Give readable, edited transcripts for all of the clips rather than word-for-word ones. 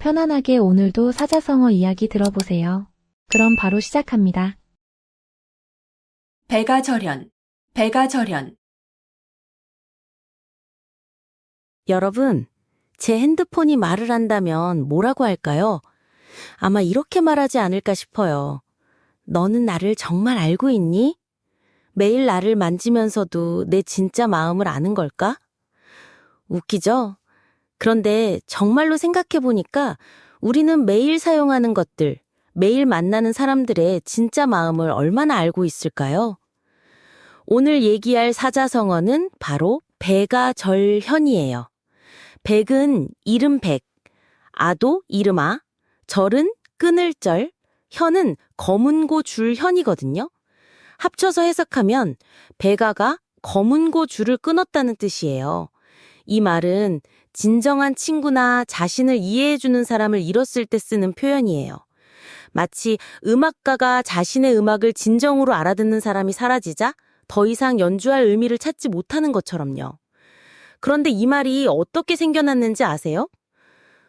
편안하게 오늘도 사자성어 이야기 들어보세요. 그럼 바로 시작합니다. 배가절연, 배가절연. 여러분, 제 핸드폰이 말을 한다면 뭐라고 할까요? 아마 이렇게 말하지 않을까 싶어요. 너는 나를 정말 알고 있니? 매일 나를 만지면서도 내 진짜 마음을 아는 걸까? 웃기죠? 그런데 정말로 생각해보니까 우리는 매일 사용하는 것들, 매일 만나는 사람들의 진짜 마음을 얼마나 알고 있을까요? 오늘 얘기할 사자성어는 바로 배가절현이에요. 백은 이름 백, 아도 이름 아, 절은 끊을 절, 현은 검은고 줄 현이거든요. 합쳐서 해석하면 배가가 검은고 줄을 끊었다는 뜻이에요. 이 말은 진정한 친구나 자신을 이해해주는 사람을 잃었을 때 쓰는 표현이에요. 마치 음악가가 자신의 음악을 진정으로 알아듣는 사람이 사라지자 더 이상 연주할 의미를 찾지 못하는 것처럼요. 그런데 이 말이 어떻게 생겨났는지 아세요?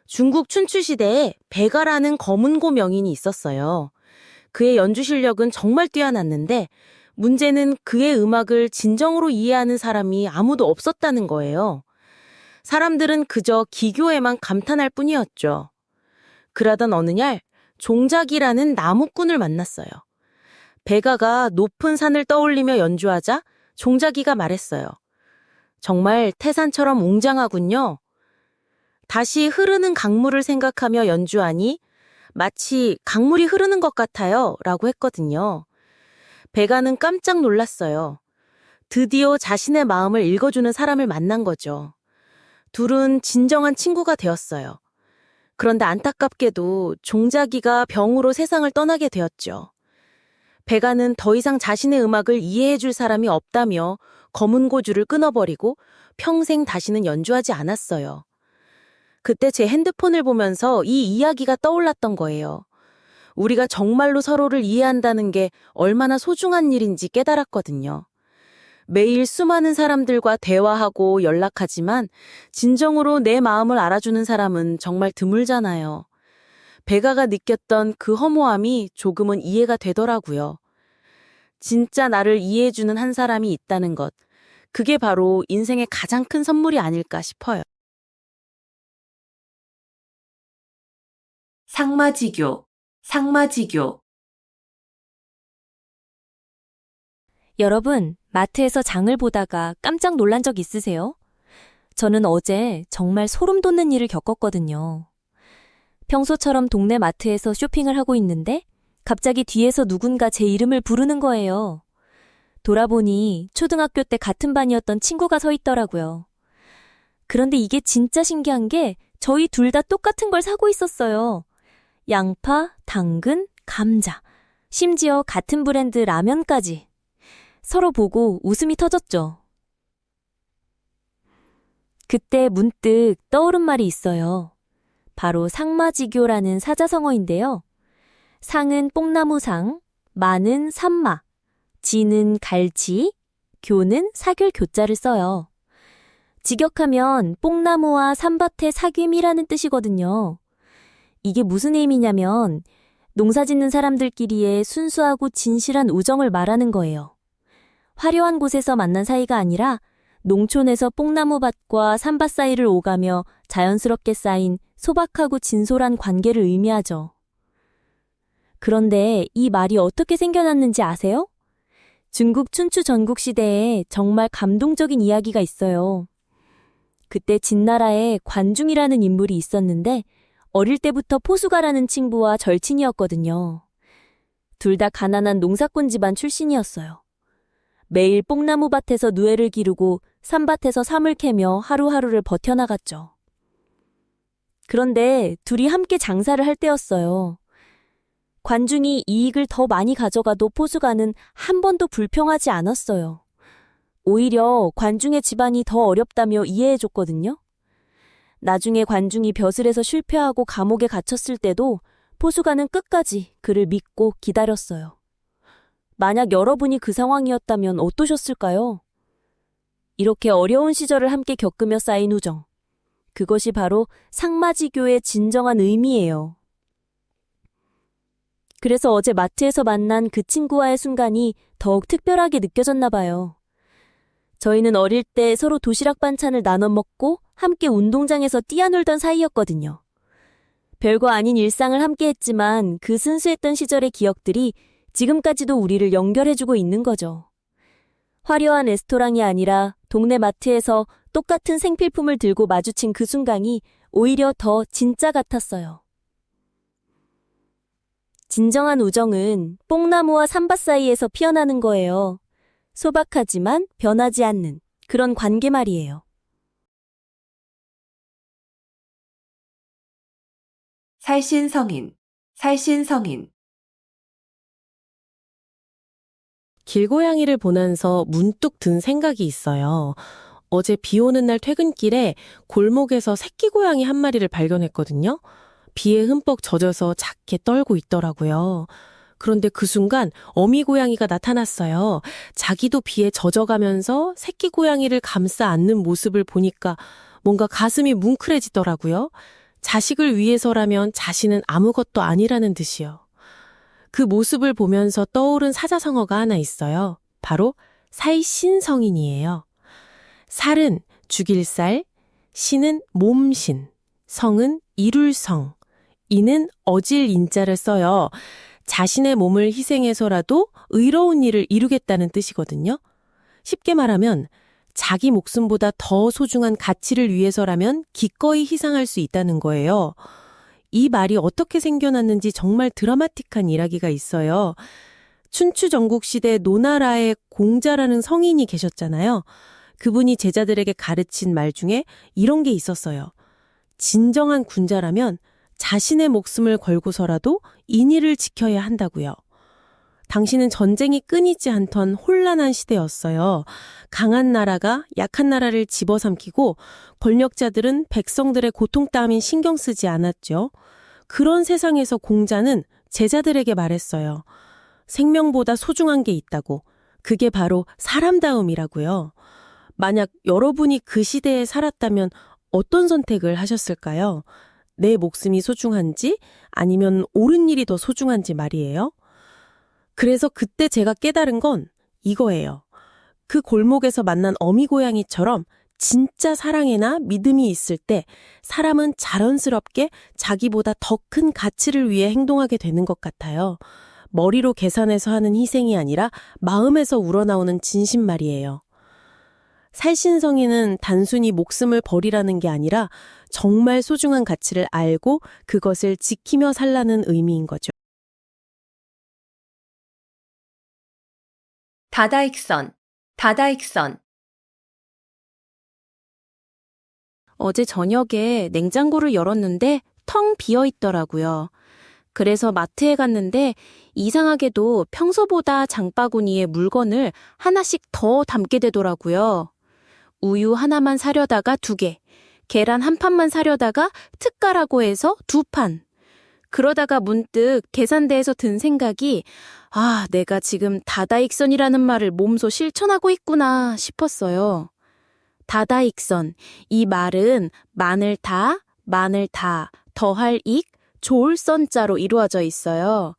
중국 춘추시대에 배가라는 검은고 명인이 있었어요. 그의 연주 실력은 정말 뛰어났는데 문제는 그의 음악을 진정으로 이해하는 사람이 아무도 없었다는 거예요. 사람들은 그저 기교에만 감탄할 뿐이었죠. 그러던 어느 날 종작이라는 나무꾼을 만났어요. 배가가 높은 산을 떠올리며 연주하자 종작이가 말했어요. 정말 태산처럼 웅장하군요. 다시 흐르는 강물을 생각하며 연주하니 마치 강물이 흐르는 것 같아요 라고 했거든요. 배가는 깜짝 놀랐어요. 드디어 자신의 마음을 읽어주는 사람을 만난 거죠. 둘은 진정한 친구가 되었어요. 그런데 안타깝게도 종작이가 병으로 세상을 떠나게 되었죠. 배가는 더 이상 자신의 음악을 이해해줄 사람이 없다며 검은 고줄을 끊어버리고 평생 다시는 연주하지 않았어요. 그때 제 핸드폰을 보면서 이 이야기가 떠올랐던 거예요. 우리가 정말로 서로를 이해한다는 게 얼마나 소중한 일인지 깨달았거든요. 매일 수많은 사람들과 대화하고 연락하지만 진정으로 내 마음을 알아주는 사람은 정말 드물잖아요. 배가가 느꼈던 그 허무함이 조금은 이해가 되더라고요. 진짜 나를 이해해주는 한 사람이 있다는 것, 그게 바로 인생의 가장 큰 선물이 아닐까 싶어요. 상마지교, 상마지교. 여러분, 마트에서 장을 보다가 깜짝 놀란 적 있으세요? 저는 어제 정말 소름 돋는 일을 겪었거든요. 평소처럼 동네 마트에서 쇼핑을 하고 있는데 갑자기 뒤에서 누군가 제 이름을 부르는 거예요. 돌아보니 초등학교 때 같은 반이었던 친구가 서 있더라고요. 그런데 이게 진짜 신기한 게 저희 둘 다 똑같은 걸 사고 있었어요. 양파, 당근, 감자, 심지어 같은 브랜드 라면까지. 서로 보고 웃음이 터졌죠. 그때 문득 떠오른 말이 있어요. 바로 상마지교라는 사자성어인데요. 상은 뽕나무상, 마는 산마, 지는 갈치, 교는 사귈 교자를 써요. 직역하면 뽕나무와 산밭의 사귐이라는 뜻이거든요. 이게 무슨 의미냐면 농사짓는 사람들끼리의 순수하고 진실한 우정을 말하는 거예요. 화려한 곳에서 만난 사이가 아니라 농촌에서 뽕나무밭과 산밭 사이를 오가며 자연스럽게 쌓인 소박하고 진솔한 관계를 의미하죠. 그런데 이 말이 어떻게 생겨났는지 아세요? 중국 춘추 전국시대에 정말 감동적인 이야기가 있어요. 그때 진나라에 관중이라는 인물이 있었는데 어릴 때부터 포수가라는 친구와 절친이었거든요. 둘 다 가난한 농사꾼 집안 출신이었어요. 매일 뽕나무 밭에서 누에를 기르고 산밭에서 삼을 캐며 하루하루를 버텨나갔죠. 그런데 둘이 함께 장사를 할 때였어요. 관중이 이익을 더 많이 가져가도 포수가는 한 번도 불평하지 않았어요. 오히려 관중의 집안이 더 어렵다며 이해해줬거든요. 나중에 관중이 벼슬에서 실패하고 감옥에 갇혔을 때도 포수가는 끝까지 그를 믿고 기다렸어요. 만약 여러분이 그 상황이었다면 어떠셨을까요? 이렇게 어려운 시절을 함께 겪으며 쌓인 우정. 그것이 바로 상마지교의 진정한 의미예요. 그래서 어제 마트에서 만난 그 친구와의 순간이 더욱 특별하게 느껴졌나 봐요. 저희는 어릴 때 서로 도시락 반찬을 나눠 먹고 함께 운동장에서 뛰어놀던 사이였거든요. 별거 아닌 일상을 함께 했지만 그 순수했던 시절의 기억들이 지금까지도 우리를 연결해주고 있는 거죠. 화려한 레스토랑이 아니라 동네 마트에서 똑같은 생필품을 들고 마주친 그 순간이 오히려 더 진짜 같았어요. 진정한 우정은 뽕나무와 삼밭 사이에서 피어나는 거예요. 소박하지만 변하지 않는 그런 관계 말이에요. 살신성인, 살신성인. 길고양이를 보면서 문득 든 생각이 있어요. 어제 비 오는 날 퇴근길에 골목에서 새끼 고양이 한 마리를 발견했거든요. 비에 흠뻑 젖어서 작게 떨고 있더라고요. 그런데 그 순간 어미 고양이가 나타났어요. 자기도 비에 젖어가면서 새끼 고양이를 감싸 안는 모습을 보니까 뭔가 가슴이 뭉클해지더라고요. 자식을 위해서라면 자신은 아무것도 아니라는 듯이요. 그 모습을 보면서 떠오른 사자성어가 하나 있어요. 바로 살신성인이에요. 살은 죽일 살, 신은 몸신, 성은 이룰 성, 인은 어질 인자를 써요. 자신의 몸을 희생해서라도 의로운 일을 이루겠다는 뜻이거든요. 쉽게 말하면 자기 목숨보다 더 소중한 가치를 위해서라면 기꺼이 희생할 수 있다는 거예요. 이 말이 어떻게 생겨났는지 정말 드라마틱한 이야기가 있어요. 춘추 전국시대 노나라의 공자라는 성인이 계셨잖아요. 그분이 제자들에게 가르친 말 중에 이런 게 있었어요. 진정한 군자라면 자신의 목숨을 걸고서라도 인의를 지켜야 한다고요. 당시는 전쟁이 끊이지 않던 혼란한 시대였어요. 강한 나라가 약한 나라를 집어삼키고 권력자들은 백성들의 고통 따윈 신경 쓰지 않았죠. 그런 세상에서 공자는 제자들에게 말했어요. 생명보다 소중한 게 있다고. 그게 바로 사람다움이라고요. 만약 여러분이 그 시대에 살았다면 어떤 선택을 하셨을까요? 내 목숨이 소중한지 아니면 옳은 일이 더 소중한지 말이에요. 그래서 그때 제가 깨달은 건 이거예요. 그 골목에서 만난 어미 고양이처럼 진짜 사랑이나 믿음이 있을 때 사람은 자연스럽게 자기보다 더 큰 가치를 위해 행동하게 되는 것 같아요. 머리로 계산해서 하는 희생이 아니라 마음에서 우러나오는 진심 말이에요. 살신성인은 단순히 목숨을 버리라는 게 아니라 정말 소중한 가치를 알고 그것을 지키며 살라는 의미인 거죠. 다다익선, 다다익선. 어제 저녁에 냉장고를 열었는데 텅 비어 있더라고요. 그래서 마트에 갔는데 이상하게도 평소보다 장바구니에 물건을 하나씩 더 담게 되더라고요. 우유 하나만 사려다가 2개, 계란 한 판만 사려다가 특가라고 해서 2판. 그러다가 문득 계산대에서 든 생각이 내가 지금 다다익선이라는 말을 몸소 실천하고 있구나 싶었어요. 다다익선, 이 말은 마늘 다, 더할 익, 좋을 선자로 이루어져 있어요.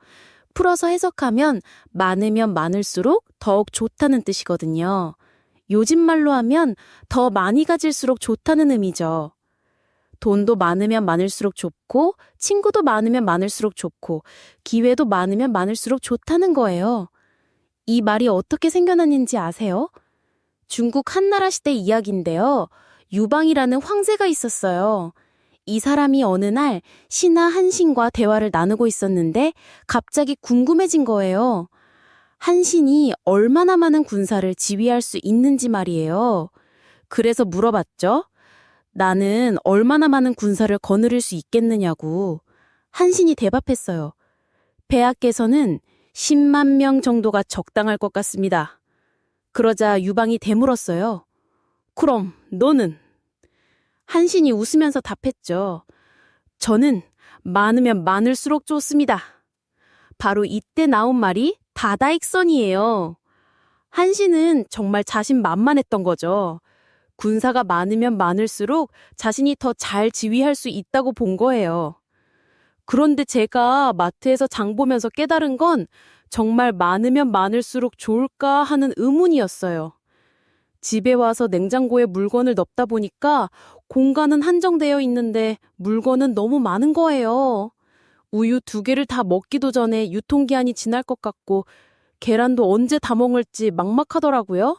풀어서 해석하면 많으면 많을수록 더욱 좋다는 뜻이거든요. 요즘 말로 하면 더 많이 가질수록 좋다는 의미죠. 돈도 많으면 많을수록 좋고, 친구도 많으면 많을수록 좋고, 기회도 많으면 많을수록 좋다는 거예요. 이 말이 어떻게 생겨났는지 아세요? 중국 한나라 시대 이야기인데요. 유방이라는 황제가 있었어요. 이 사람이 어느 날 신하 한신과 대화를 나누고 있었는데 갑자기 궁금해진 거예요. 한신이 얼마나 많은 군사를 지휘할 수 있는지 말이에요. 그래서 물어봤죠. 나는 얼마나 많은 군사를 거느릴 수 있겠느냐고. 한신이 대답했어요. 폐하께서는 10만 명 정도가 적당할 것 같습니다. 그러자 유방이 되물었어요. 그럼 너는? 한신이 웃으면서 답했죠. 저는 많으면 많을수록 좋습니다. 바로 이때 나온 말이 다다익선이에요. 한신은 정말 자신만만했던 거죠. 군사가 많으면 많을수록 자신이 더 잘 지휘할 수 있다고 본 거예요. 그런데 제가 마트에서 장 보면서 깨달은 건 정말 많으면 많을수록 좋을까 하는 의문이었어요. 집에 와서 냉장고에 물건을 넣다 보니까 공간은 한정되어 있는데 물건은 너무 많은 거예요. 우유 2개를 다 먹기도 전에 유통기한이 지날 것 같고 계란도 언제 다 먹을지 막막하더라고요.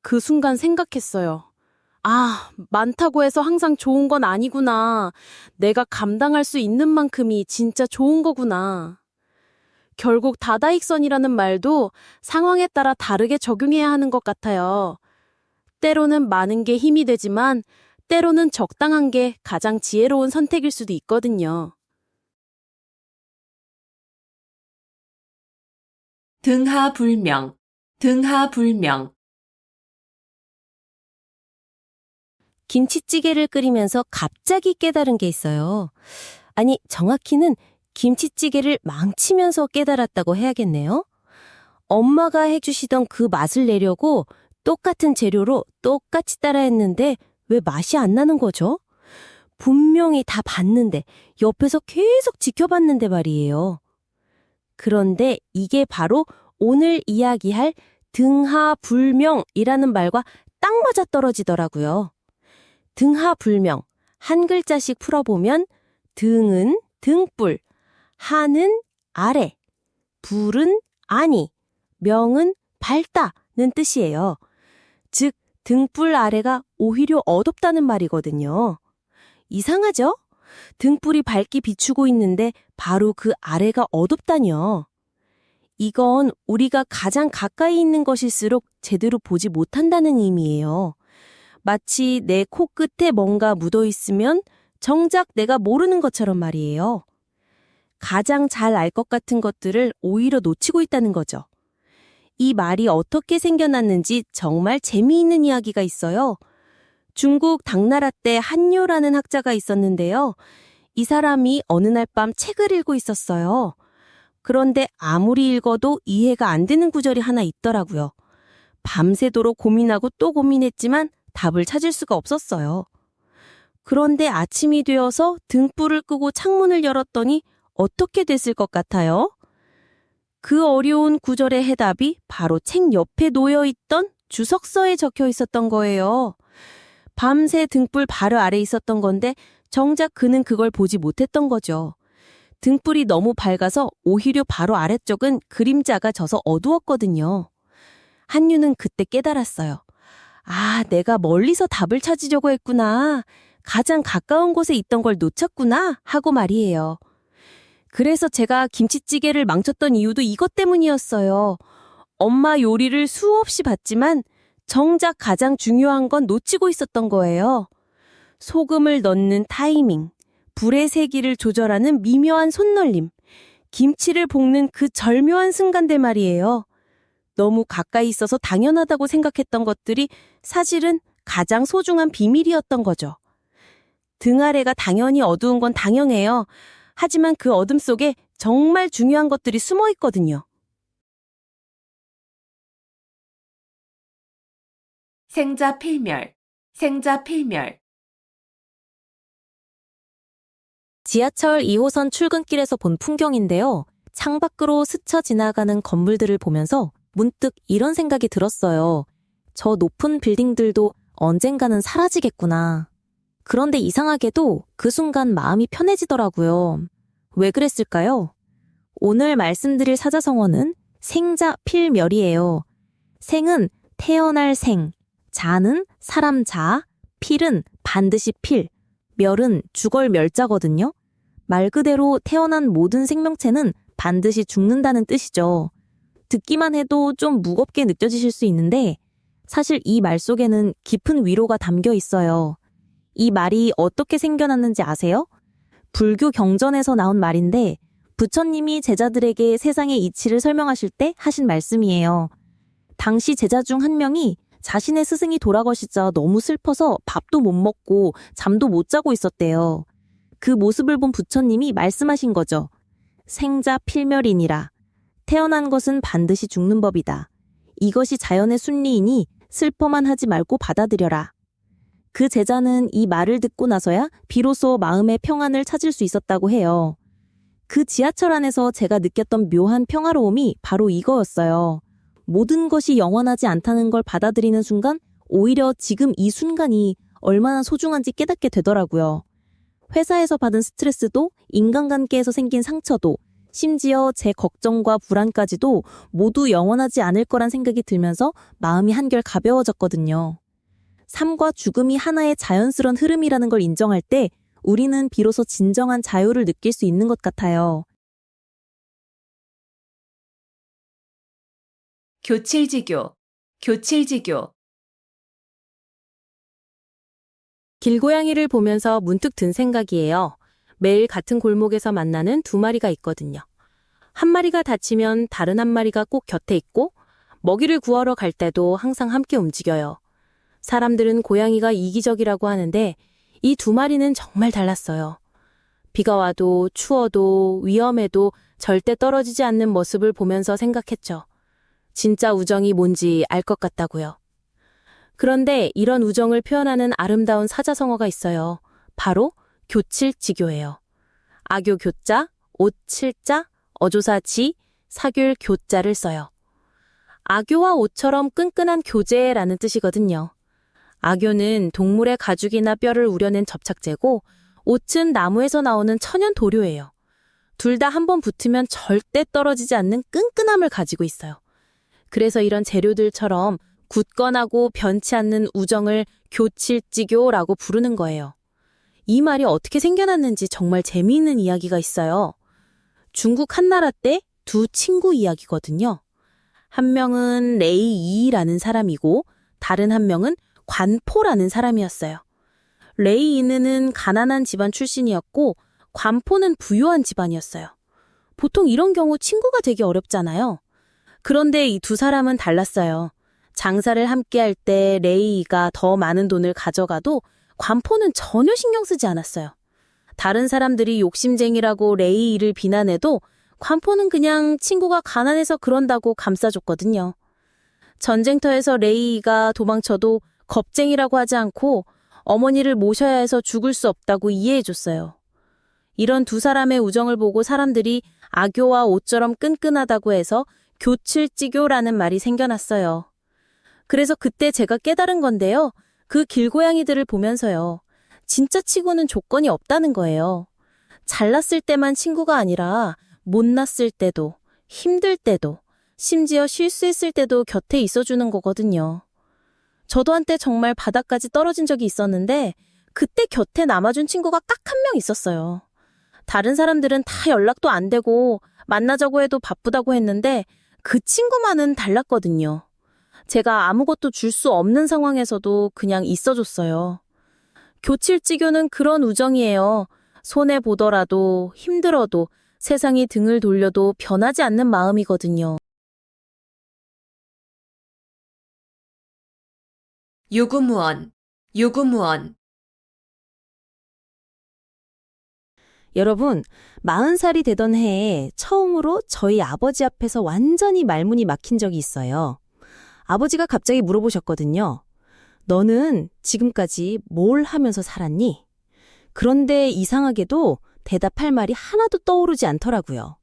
그 순간 생각했어요. 아, 많다고 해서 항상 좋은 건 아니구나. 내가 감당할 수 있는 만큼이 진짜 좋은 거구나. 결국 다다익선이라는 말도 상황에 따라 다르게 적용해야 하는 것 같아요. 때로는 많은 게 힘이 되지만 때로는 적당한 게 가장 지혜로운 선택일 수도 있거든요. 등하불명, 등하불명. 김치찌개를 끓이면서 갑자기 깨달은 게 있어요. 아니, 정확히는 김치찌개를 망치면서 깨달았다고 해야겠네요. 엄마가 해주시던 그 맛을 내려고 똑같은 재료로 똑같이 따라했는데 왜 맛이 안 나는 거죠? 분명히 다 봤는데, 옆에서 계속 지켜봤는데 말이에요. 그런데 이게 바로 오늘 이야기할 등하불명이라는 말과 딱 맞아떨어지더라고요. 등하불명, 한 글자씩 풀어보면 등은 등불, 하는 아래, 불은 아니, 명은 밝다는 뜻이에요. 즉, 등불 아래가 오히려 어둡다는 말이거든요. 이상하죠? 등불이 밝게 비추고 있는데 바로 그 아래가 어둡다뇨. 이건 우리가 가장 가까이 있는 것일수록 제대로 보지 못한다는 의미예요. 마치 내 코끝에 뭔가 묻어 있으면 정작 내가 모르는 것처럼 말이에요. 가장 잘 알 것 같은 것들을 오히려 놓치고 있다는 거죠. 이 말이 어떻게 생겨났는지 정말 재미있는 이야기가 있어요. 중국 당나라 때 한요라는 학자가 있었는데요. 이 사람이 어느 날 밤 책을 읽고 있었어요. 그런데 아무리 읽어도 이해가 안 되는 구절이 하나 있더라고요. 밤새도록 고민하고 또 고민했지만 답을 찾을 수가 없었어요. 그런데 아침이 되어서 등불을 끄고 창문을 열었더니 어떻게 됐을 것 같아요? 그 어려운 구절의 해답이 바로 책 옆에 놓여있던 주석서에 적혀 있었던 거예요. 밤새 등불 바로 아래 있었던 건데 정작 그는 그걸 보지 못했던 거죠. 등불이 너무 밝아서 오히려 바로 아래쪽은 그림자가 져서 어두웠거든요. 한유는 그때 깨달았어요. 아, 내가 멀리서 답을 찾으려고 했구나. 가장 가까운 곳에 있던 걸 놓쳤구나 하고 말이에요. 그래서 제가 김치찌개를 망쳤던 이유도 이것 때문이었어요. 엄마 요리를 수없이 봤지만 정작 가장 중요한 건 놓치고 있었던 거예요. 소금을 넣는 타이밍, 불의 세기를 조절하는 미묘한 손놀림, 김치를 볶는 그 절묘한 순간들 말이에요. 너무 가까이 있어서 당연하다고 생각했던 것들이 사실은 가장 소중한 비밀이었던 거죠. 등 아래가 당연히 어두운 건 당연해요. 하지만 그 어둠 속에 정말 중요한 것들이 숨어 있거든요. 생자필멸, 생자필멸. 지하철 2호선 출근길에서 본 풍경인데요. 창밖으로 스쳐 지나가는 건물들을 보면서 문득 이런 생각이 들었어요. 저 높은 빌딩들도 언젠가는 사라지겠구나. 그런데 이상하게도 그 순간 마음이 편해지더라고요. 왜 그랬을까요? 오늘 말씀드릴 사자성어는 생자필멸이에요. 생은 태어날 생, 자는 사람 자, 필은 반드시 필, 멸은 주걸 멸자거든요. 말 그대로 태어난 모든 생명체는 반드시 죽는다는 뜻이죠. 듣기만 해도 좀 무겁게 느껴지실 수 있는데 사실 이 말 속에는 깊은 위로가 담겨 있어요. 이 말이 어떻게 생겨났는지 아세요? 불교 경전에서 나온 말인데 부처님이 제자들에게 세상의 이치를 설명하실 때 하신 말씀이에요. 당시 제자 중 한 명이 자신의 스승이 돌아가시자 너무 슬퍼서 밥도 못 먹고 잠도 못 자고 있었대요. 그 모습을 본 부처님이 말씀하신 거죠. 생자필멸이니라. 태어난 것은 반드시 죽는 법이다. 이것이 자연의 순리이니 슬퍼만 하지 말고 받아들여라. 그 제자는 이 말을 듣고 나서야 비로소 마음의 평안을 찾을 수 있었다고 해요. 그 지하철 안에서 제가 느꼈던 묘한 평화로움이 바로 이거였어요. 모든 것이 영원하지 않다는 걸 받아들이는 순간 오히려 지금 이 순간이 얼마나 소중한지 깨닫게 되더라고요. 회사에서 받은 스트레스도 인간관계에서 생긴 상처도 심지어 제 걱정과 불안까지도 모두 영원하지 않을 거란 생각이 들면서 마음이 한결 가벼워졌거든요. 삶과 죽음이 하나의 자연스러운 흐름이라는 걸 인정할 때 우리는 비로소 진정한 자유를 느낄 수 있는 것 같아요. 교칠지교, 교칠지교. 길고양이를 보면서 문득 든 생각이에요. 매일 같은 골목에서 만나는 두 마리가 있거든요. 한 마리가 다치면 다른 한 마리가 꼭 곁에 있고 먹이를 구하러 갈 때도 항상 함께 움직여요. 사람들은 고양이가 이기적이라고 하는데 이 두 마리는 정말 달랐어요. 비가 와도 추워도 위험해도 절대 떨어지지 않는 모습을 보면서 생각했죠. 진짜 우정이 뭔지 알 것 같다고요. 그런데 이런 우정을 표현하는 아름다운 사자성어가 있어요. 바로 교칠지교예요. 아교 교자, 옷칠자, 어조사 지, 사귤 교자를 써요. 아교와 옷처럼 끈끈한 교제라는 뜻이거든요. 아교는 동물의 가죽이나 뼈를 우려낸 접착제고 옷은 나무에서 나오는 천연 도료예요. 둘 다 한번 붙으면 절대 떨어지지 않는 끈끈함을 가지고 있어요. 그래서 이런 재료들처럼 굳건하고 변치 않는 우정을 교칠지교라고 부르는 거예요. 이 말이 어떻게 생겨났는지 정말 재미있는 이야기가 있어요. 중국 한나라 때 두 친구 이야기거든요. 한 명은 레이이라는 사람이고 다른 한 명은 관포라는 사람이었어요. 레이이는 가난한 집안 출신이었고 관포는 부유한 집안이었어요. 보통 이런 경우 친구가 되기 어렵잖아요. 그런데 이 두 사람은 달랐어요. 장사를 함께 할 때 레이이가 더 많은 돈을 가져가도 관포는 전혀 신경 쓰지 않았어요. 다른 사람들이 욕심쟁이라고 레이이를 비난해도 관포는 그냥 친구가 가난해서 그런다고 감싸줬거든요. 전쟁터에서 레이이가 도망쳐도 겁쟁이라고 하지 않고 어머니를 모셔야 해서 죽을 수 없다고 이해해줬어요. 이런 두 사람의 우정을 보고 사람들이 아교와 옷처럼 끈끈하다고 해서 교칠지교라는 말이 생겨났어요. 그래서 그때 제가 깨달은 건데요. 그 길고양이들을 보면서요. 진짜 치고는 조건이 없다는 거예요. 잘났을 때만 친구가 아니라 못났을 때도, 힘들 때도, 심지어 실수했을 때도 곁에 있어주는 거거든요. 저도 한때 정말 바닥까지 떨어진 적이 있었는데 그때 곁에 남아준 친구가 딱 한 명 있었어요. 다른 사람들은 다 연락도 안 되고 만나자고 해도 바쁘다고 했는데 그 친구만은 달랐거든요. 제가 아무것도 줄 수 없는 상황에서도 그냥 있어줬어요. 교칠지교는 그런 우정이에요. 손해보더라도 힘들어도 세상이 등을 돌려도 변하지 않는 마음이거든요. 유구무원, 유구무원. 여러분, 40살이 되던 해에 처음으로 저희 아버지 앞에서 완전히 말문이 막힌 적이 있어요. 아버지가 갑자기 물어보셨거든요. 너는 지금까지 뭘 하면서 살았니? 그런데 이상하게도 대답할 말이 하나도 떠오르지 않더라고요.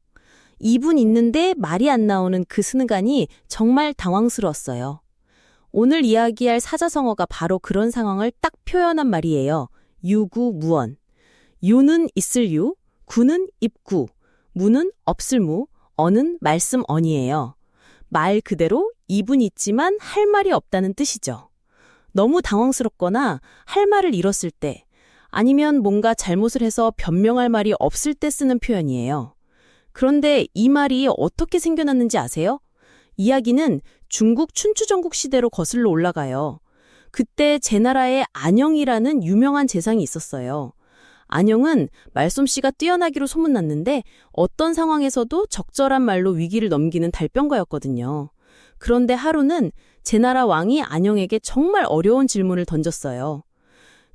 입은 있는데 말이 안 나오는 그 순간이 정말 당황스러웠어요. 오늘 이야기할 사자성어가 바로 그런 상황을 딱 표현한 말이에요. 유구무원. 유는 있을 유, 구는 입구, 무는 없을 무, 어는 말씀 언이에요. 말 그대로 입은 있지만 할 말이 없다는 뜻이죠. 너무 당황스럽거나 할 말을 잃었을 때, 아니면 뭔가 잘못을 해서 변명할 말이 없을 때 쓰는 표현이에요. 그런데 이 말이 어떻게 생겨났는지 아세요? 이야기는 중국 춘추전국 시대로 거슬러 올라가요. 그때 제나라에 안영이라는 유명한 재상이 있었어요. 안영은 말솜씨가 뛰어나기로 소문났는데 어떤 상황에서도 적절한 말로 위기를 넘기는 달변가였거든요. 그런데 하루는 제나라 왕이 안영에게 정말 어려운 질문을 던졌어요.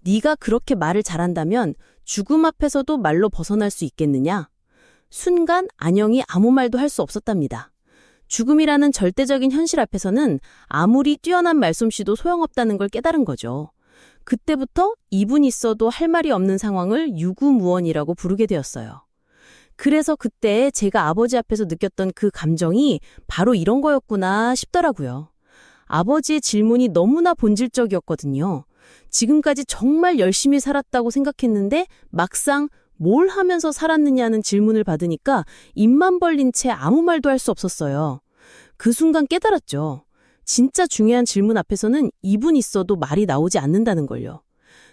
네가 그렇게 말을 잘한다면 죽음 앞에서도 말로 벗어날 수 있겠느냐? 순간 안영이 아무 말도 할 수 없었답니다. 죽음이라는 절대적인 현실 앞에서는 아무리 뛰어난 말솜씨도 소용없다는 걸 깨달은 거죠. 그때부터 이분 있어도 할 말이 없는 상황을 유구무원이라고 부르게 되었어요. 그래서 그때 제가 아버지 앞에서 느꼈던 그 감정이 바로 이런 거였구나 싶더라고요. 아버지의 질문이 너무나 본질적이었거든요. 지금까지 정말 열심히 살았다고 생각했는데 막상 뭘 하면서 살았느냐는 질문을 받으니까 입만 벌린 채 아무 말도 할 수 없었어요. 그 순간 깨달았죠. 진짜 중요한 질문 앞에서는 입은 있어도 말이 나오지 않는다는 걸요.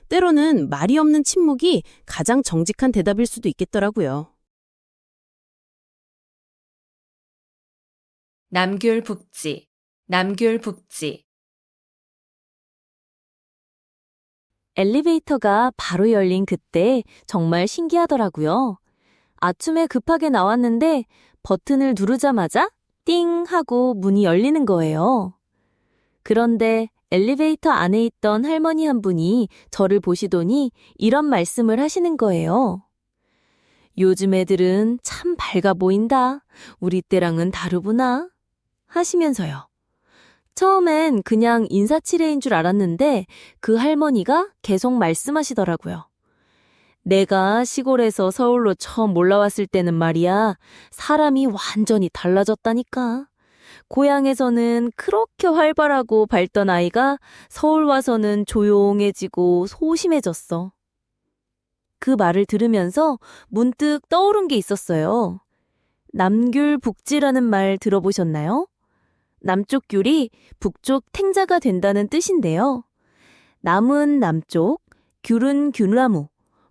때로는 말이 없는 침묵이 가장 정직한 대답일 수도 있겠더라고요. 남귤북지, 남귤북지. 엘리베이터가 바로 열린 그때 정말 신기하더라고요. 아침에 급하게 나왔는데 버튼을 누르자마자 띵 하고 문이 열리는 거예요. 그런데 엘리베이터 안에 있던 할머니 한 분이 저를 보시더니 이런 말씀을 하시는 거예요. 요즘 애들은 참 밝아 보인다. 우리 때랑은 다르구나. 하시면서요. 처음엔 그냥 인사치레인 줄 알았는데 그 할머니가 계속 말씀하시더라고요. 내가 시골에서 서울로 처음 올라왔을 때는 말이야, 사람이 완전히 달라졌다니까. 고향에서는 그렇게 활발하고 밝던 아이가 서울 와서는 조용해지고 소심해졌어. 그 말을 들으면서 문득 떠오른 게 있었어요. 남귤북지라는 말 들어보셨나요? 남쪽 귤이 북쪽 탱자가 된다는 뜻인데요. 남은 남쪽, 귤은 귤나무,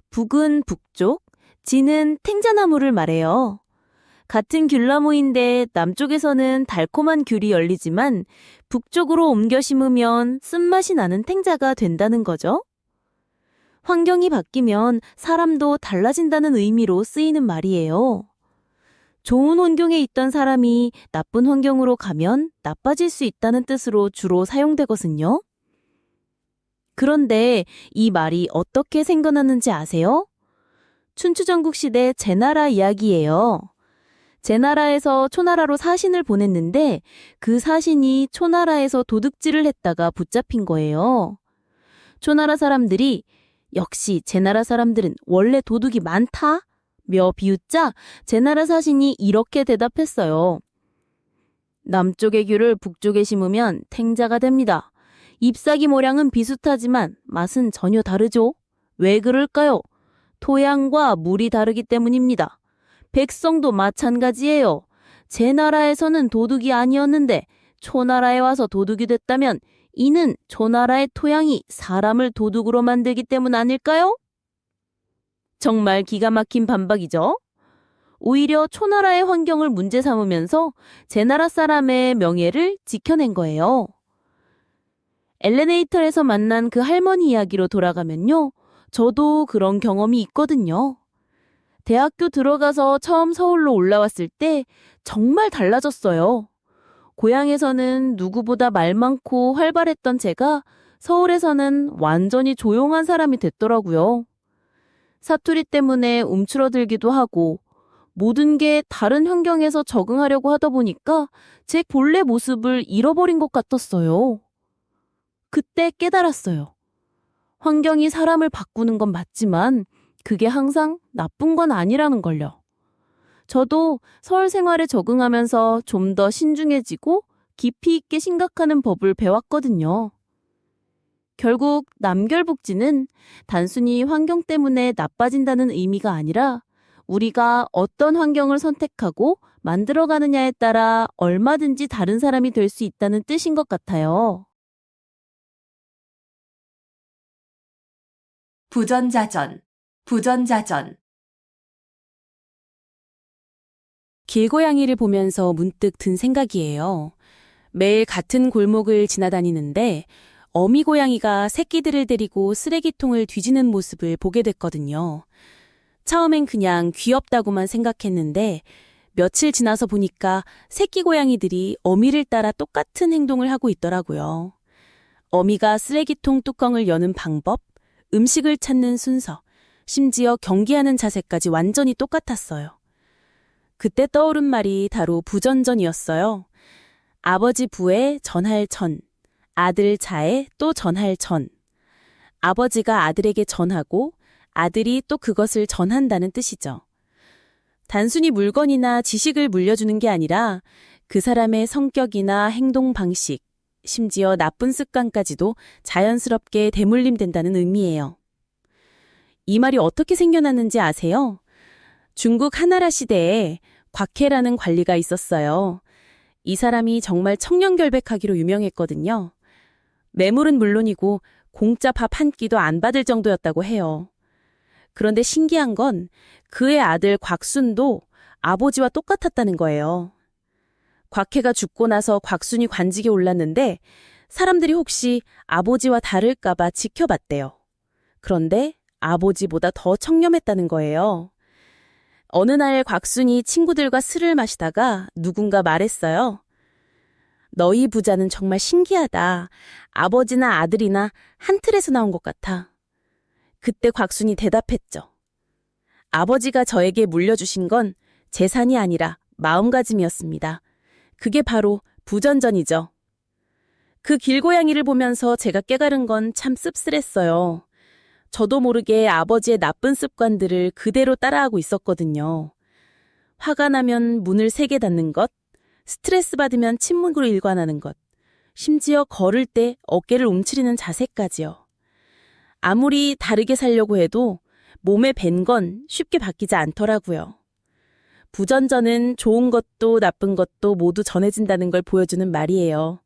북은 북쪽, 지는 탱자나무를 말해요. 같은 귤나무인데 남쪽에서는 달콤한 귤이 열리지만 북쪽으로 옮겨 심으면 쓴맛이 나는 탱자가 된다는 거죠. 환경이 바뀌면 사람도 달라진다는 의미로 쓰이는 말이에요. 좋은 환경에 있던 사람이 나쁜 환경으로 가면 나빠질 수 있다는 뜻으로 주로 사용되거든요. 그런데 이 말이 어떻게 생겨났는지 아세요? 춘추전국 시대 제나라 이야기예요. 제나라에서 초나라로 사신을 보냈는데 그 사신이 초나라에서 도둑질을 했다가 붙잡힌 거예요. 초나라 사람들이 역시 제나라 사람들은 원래 도둑이 많다? 며 비웃자 제나라 사신이 이렇게 대답했어요. 남쪽의 귤을 북쪽에 심으면 탱자가 됩니다. 잎사귀 모양은 비슷하지만 맛은 전혀 다르죠. 왜 그럴까요? 토양과 물이 다르기 때문입니다. 백성도 마찬가지예요. 제 나라에서는 도둑이 아니었는데 초나라에 와서 도둑이 됐다면 이는 초나라의 토양이 사람을 도둑으로 만들기 때문 아닐까요? 정말 기가 막힌 반박이죠. 오히려 초나라의 환경을 문제 삼으면서 제 나라 사람의 명예를 지켜낸 거예요. 엘리베이터에서 만난 그 할머니 이야기로 돌아가면요. 저도 그런 경험이 있거든요. 대학교 들어가서 처음 서울로 올라왔을 때 정말 달라졌어요. 고향에서는 누구보다 말 많고 활발했던 제가 서울에서는 완전히 조용한 사람이 됐더라고요. 사투리 때문에 움츠러들기도 하고 모든 게 다른 환경에서 적응하려고 하다 보니까 제 본래 모습을 잃어버린 것 같았어요. 그때 깨달았어요. 환경이 사람을 바꾸는 건 맞지만 그게 항상 나쁜 건 아니라는 걸요. 저도 서울 생활에 적응하면서 좀 더 신중해지고 깊이 있게 생각하는 법을 배웠거든요. 결국 남결북지는 단순히 환경 때문에 나빠진다는 의미가 아니라 우리가 어떤 환경을 선택하고 만들어가느냐에 따라 얼마든지 다른 사람이 될 수 있다는 뜻인 것 같아요. 부전자전, 부전자전. 길고양이를 보면서 문득 든 생각이에요. 매일 같은 골목을 지나다니는데 어미 고양이가 새끼들을 데리고 쓰레기통을 뒤지는 모습을 보게 됐거든요. 처음엔 그냥 귀엽다고만 생각했는데 며칠 지나서 보니까 새끼 고양이들이 어미를 따라 똑같은 행동을 하고 있더라고요. 어미가 쓰레기통 뚜껑을 여는 방법, 음식을 찾는 순서, 심지어 경계하는 자세까지 완전히 똑같았어요. 그때 떠오른 말이 바로 부전전이었어요. 아버지 부에 전할 전, 아들 자에 또 전할 전. 아버지가 아들에게 전하고 아들이 또 그것을 전한다는 뜻이죠. 단순히 물건이나 지식을 물려주는 게 아니라 그 사람의 성격이나 행동 방식, 심지어 나쁜 습관까지도 자연스럽게 대물림된다는 의미예요. 이 말이 어떻게 생겨났는지 아세요? 중국 하나라 시대에 곽해라는 관리가 있었어요. 이 사람이 정말 청렴결백하기로 유명했거든요. 매물은 물론이고 공짜 밥 한 끼도 안 받을 정도였다고 해요. 그런데 신기한 건 그의 아들 곽순도 아버지와 똑같았다는 거예요. 곽해가 죽고 나서 곽순이 관직에 올랐는데 사람들이 혹시 아버지와 다를까봐 지켜봤대요. 그런데 아버지보다 더 청렴했다는 거예요. 어느 날 곽순이 친구들과 술을 마시다가 누군가 말했어요. 너희 부자는 정말 신기하다. 아버지나 아들이나 한 틀에서 나온 것 같아. 그때 곽순이 대답했죠. 아버지가 저에게 물려주신 건 재산이 아니라 마음가짐이었습니다. 그게 바로 부전전이죠. 그 길고양이를 보면서 제가 깨달은 건 참 씁쓸했어요. 저도 모르게 아버지의 나쁜 습관들을 그대로 따라하고 있었거든요. 화가 나면 문을 세게 닫는 것, 스트레스 받으면 침묵으로 일관하는 것, 심지어 걸을 때 어깨를 움츠리는 자세까지요. 아무리 다르게 살려고 해도 몸에 밴 건 쉽게 바뀌지 않더라고요. 부전전은 좋은 것도 나쁜 것도 모두 전해진다는 걸 보여주는 말이에요.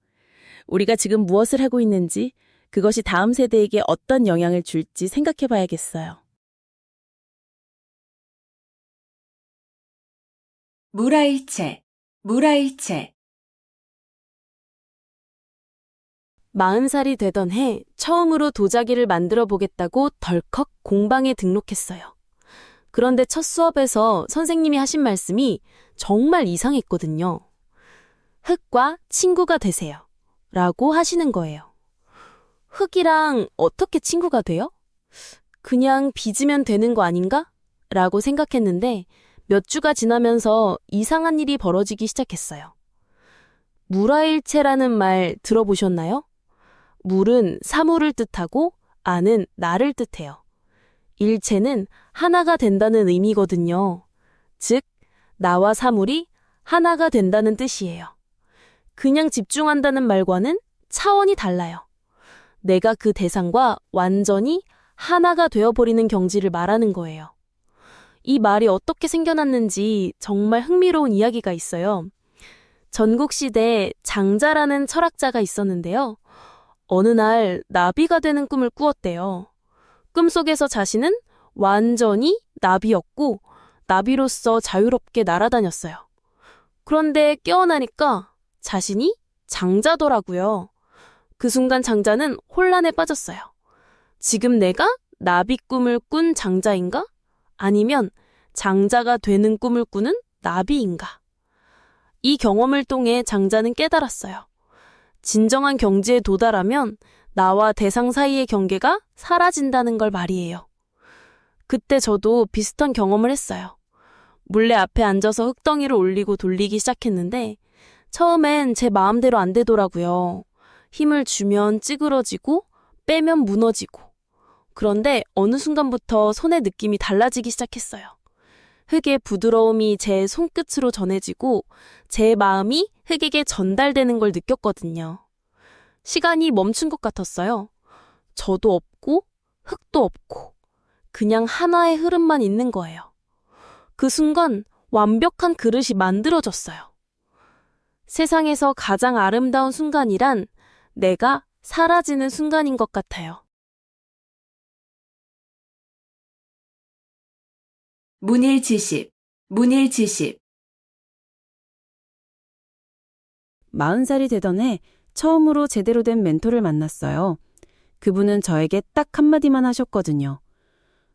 우리가 지금 무엇을 하고 있는지, 그것이 다음 세대에게 어떤 영향을 줄지 생각해 봐야겠어요. 물화일체, 물화일체. 40살이 되던 해 처음으로 도자기를 만들어 보겠다고 덜컥 공방에 등록했어요. 그런데 첫 수업에서 선생님이 하신 말씀이 정말 이상했거든요. 흙과 친구가 되세요. 라고 하시는 거예요. 흙이랑 어떻게 친구가 돼요? 그냥 빚으면 되는 거 아닌가? 라고 생각했는데 몇 주가 지나면서 이상한 일이 벌어지기 시작했어요. 물화일체라는 말 들어보셨나요? 물은 사물을 뜻하고 아는 나를 뜻해요. 일체는 하나가 된다는 의미거든요. 즉, 나와 사물이 하나가 된다는 뜻이에요. 그냥 집중한다는 말과는 차원이 달라요. 내가 그 대상과 완전히 하나가 되어버리는 경지를 말하는 거예요. 이 말이 어떻게 생겨났는지 정말 흥미로운 이야기가 있어요. 전국시대에 장자라는 철학자가 있었는데요. 어느 날 나비가 되는 꿈을 꾸었대요. 꿈속에서 자신은 완전히 나비였고 나비로서 자유롭게 날아다녔어요. 그런데 깨어나니까 자신이 장자더라고요. 그 순간 장자는 혼란에 빠졌어요. 지금 내가 나비 꿈을 꾼 장자인가? 아니면 장자가 되는 꿈을 꾸는 나비인가? 이 경험을 통해 장자는 깨달았어요. 진정한 경지에 도달하면 나와 대상 사이의 경계가 사라진다는 걸 말이에요. 그때 저도 비슷한 경험을 했어요. 물레 앞에 앉아서 흙덩이를 올리고 돌리기 시작했는데 처음엔 제 마음대로 안 되더라고요. 힘을 주면 찌그러지고 빼면 무너지고. 그런데 어느 순간부터 손의 느낌이 달라지기 시작했어요. 흙의 부드러움이 제 손끝으로 전해지고 제 마음이 흙에게 전달되는 걸 느꼈거든요. 시간이 멈춘 것 같았어요. 저도 없고 흙도 없고 그냥 하나의 흐름만 있는 거예요. 그 순간 완벽한 그릇이 만들어졌어요. 세상에서 가장 아름다운 순간이란 내가 사라지는 순간인 것 같아요. 문일지십, 문일지십. 40살이 되던 해 처음으로 제대로 된 멘토를 만났어요. 그분은 저에게 딱 한마디만 하셨거든요.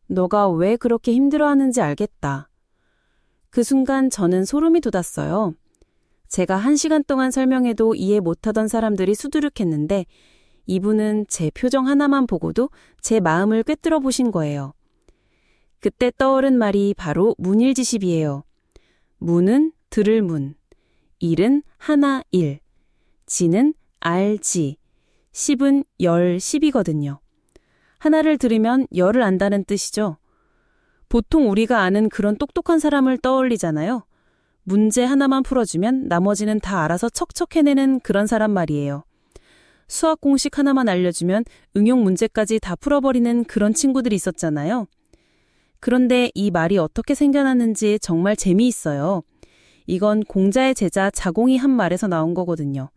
너가 왜 그렇게 힘들어하는지 알겠다. 그 순간 저는 소름이 돋았어요. 제가 1시간 동안 설명해도 이해 못하던 사람들이 수두룩했는데 이분은 제 표정 하나만 보고도 제 마음을 꿰뚫어 보신 거예요. 그때 떠오른 말이 바로 문일지십이에요. 문은 들을 문, 일은 하나 일, 지는 알지, 십은 열 십이거든요. 하나를 들으면 열을 안다는 뜻이죠. 보통 우리가 아는 그런 똑똑한 사람을 떠올리잖아요. 문제 하나만 풀어주면 나머지는 다 알아서 척척 해내는 그런 사람 말이에요. 수학 공식 하나만 알려주면 응용 문제까지 다 풀어버리는 그런 친구들이 있었잖아요. 그런데 이 말이 어떻게 생겨났는지 정말 재미있어요. 이건 공자의 제자 자공이 한 말에서 나온 거거든요.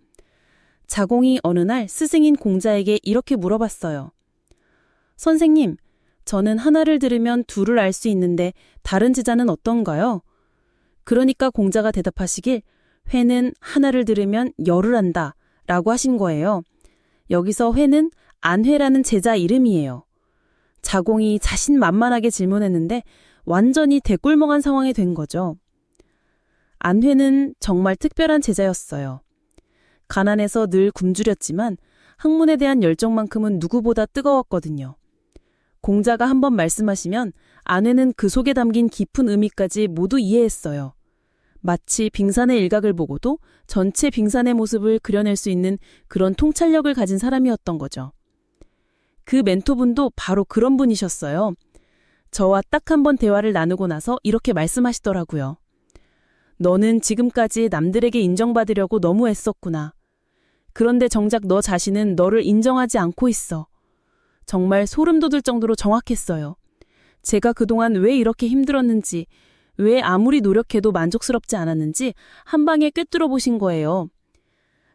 자공이 어느 날 스승인 공자에게 이렇게 물어봤어요. 선생님, 저는 하나를 들으면 둘을 알 수 있는데 다른 제자는 어떤가요? 그러니까 공자가 대답하시길 회는 하나를 들으면 열을 안다 라고 하신 거예요. 여기서 회는 안회라는 제자 이름이에요. 자공이 자신만만하게 질문했는데 완전히 대꿀먹한 상황이 된 거죠. 안회는 정말 특별한 제자였어요. 가난해서 늘 굶주렸지만 학문에 대한 열정만큼은 누구보다 뜨거웠거든요. 공자가 한번 말씀하시면 안회는 그 속에 담긴 깊은 의미까지 모두 이해했어요. 마치 빙산의 일각을 보고도 전체 빙산의 모습을 그려낼 수 있는 그런 통찰력을 가진 사람이었던 거죠. 그 멘토분도 바로 그런 분이셨어요. 저와 딱 한 번 대화를 나누고 나서 이렇게 말씀하시더라고요. 너는 지금까지 남들에게 인정받으려고 너무 애썼구나. 그런데 정작 너 자신은 너를 인정하지 않고 있어. 정말 소름 돋을 정도로 정확했어요. 제가 그동안 왜 이렇게 힘들었는지, 왜 아무리 노력해도 만족스럽지 않았는지 한 방에 꿰뚫어 보신 거예요.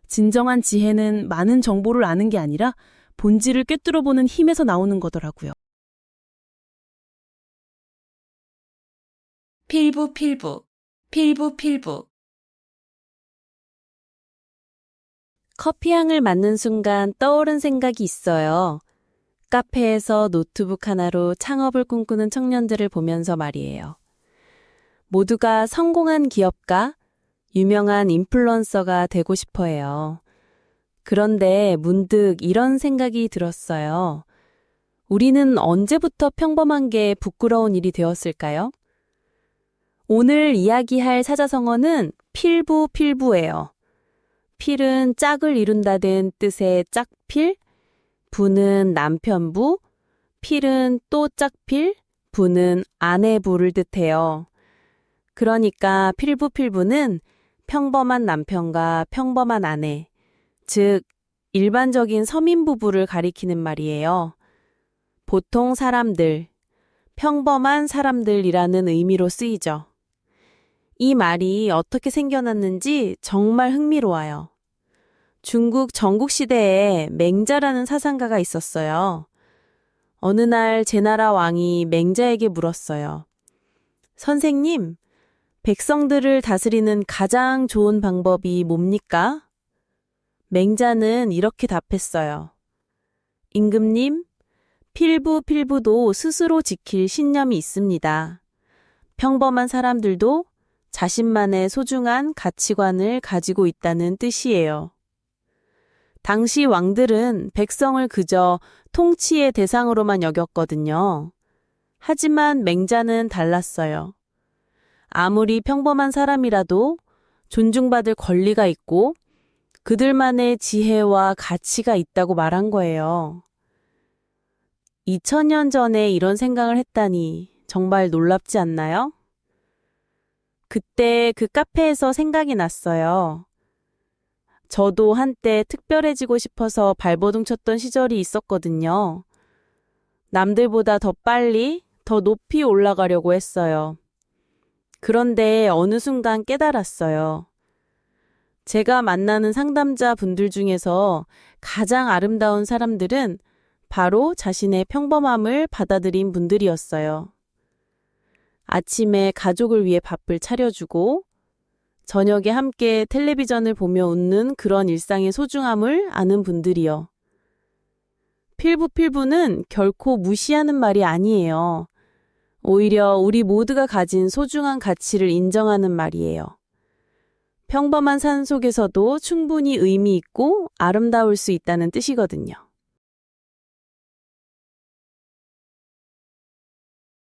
진정한 지혜는 많은 정보를 아는 게 아니라 본질을 꿰뚫어 보는 힘에서 나오는 거더라고요. 필부 필부 필부 필부 커피향을 맡는 순간 떠오른 생각이 있어요. 카페에서 노트북 하나로 창업을 꿈꾸는 청년들을 보면서 말이에요. 모두가 성공한 기업가, 유명한 인플루언서가 되고 싶어 해요. 그런데 문득 이런 생각이 들었어요. 우리는 언제부터 평범한 게 부끄러운 일이 되었을까요? 오늘 이야기할 사자성어는 필부필부예요. 필은 짝을 이룬다는 뜻의 짝필, 부는 남편부, 필은 또 짝필, 부는 아내부를 뜻해요. 그러니까 필부필부는 평범한 남편과 평범한 아내, 즉 일반적인 서민 부부를 가리키는 말이에요. 보통 사람들, 평범한 사람들이라는 의미로 쓰이죠. 이 말이 어떻게 생겨났는지 정말 흥미로워요. 중국 전국시대에 맹자라는 사상가가 있었어요. 어느 날 제나라 왕이 맹자에게 물었어요. 선생님, 백성들을 다스리는 가장 좋은 방법이 뭡니까? 맹자는 이렇게 답했어요. 임금님, 필부도 스스로 지킬 신념이 있습니다. 평범한 사람들도 자신만의 소중한 가치관을 가지고 있다는 뜻이에요. 당시 왕들은 백성을 그저 통치의 대상으로만 여겼거든요. 하지만 맹자는 달랐어요. 아무리 평범한 사람이라도 존중받을 권리가 있고 그들만의 지혜와 가치가 있다고 말한 거예요. 2000년 전에 이런 생각을 했다니 정말 놀랍지 않나요? 그때 그 카페에서 생각이 났어요. 저도 한때 특별해지고 싶어서 발버둥 쳤던 시절이 있었거든요. 남들보다 더 빨리, 더 높이 올라가려고 했어요. 그런데 어느 순간 깨달았어요. 제가 만나는 상담자 분들 중에서 가장 아름다운 사람들은 바로 자신의 평범함을 받아들인 분들이었어요. 아침에 가족을 위해 밥을 차려주고 저녁에 함께 텔레비전을 보며 웃는 그런 일상의 소중함을 아는 분들이요. 필부는 결코 무시하는 말이 아니에요. 오히려 우리 모두가 가진 소중한 가치를 인정하는 말이에요. 평범한 삶 속에서도 충분히 의미 있고 아름다울 수 있다는 뜻이거든요.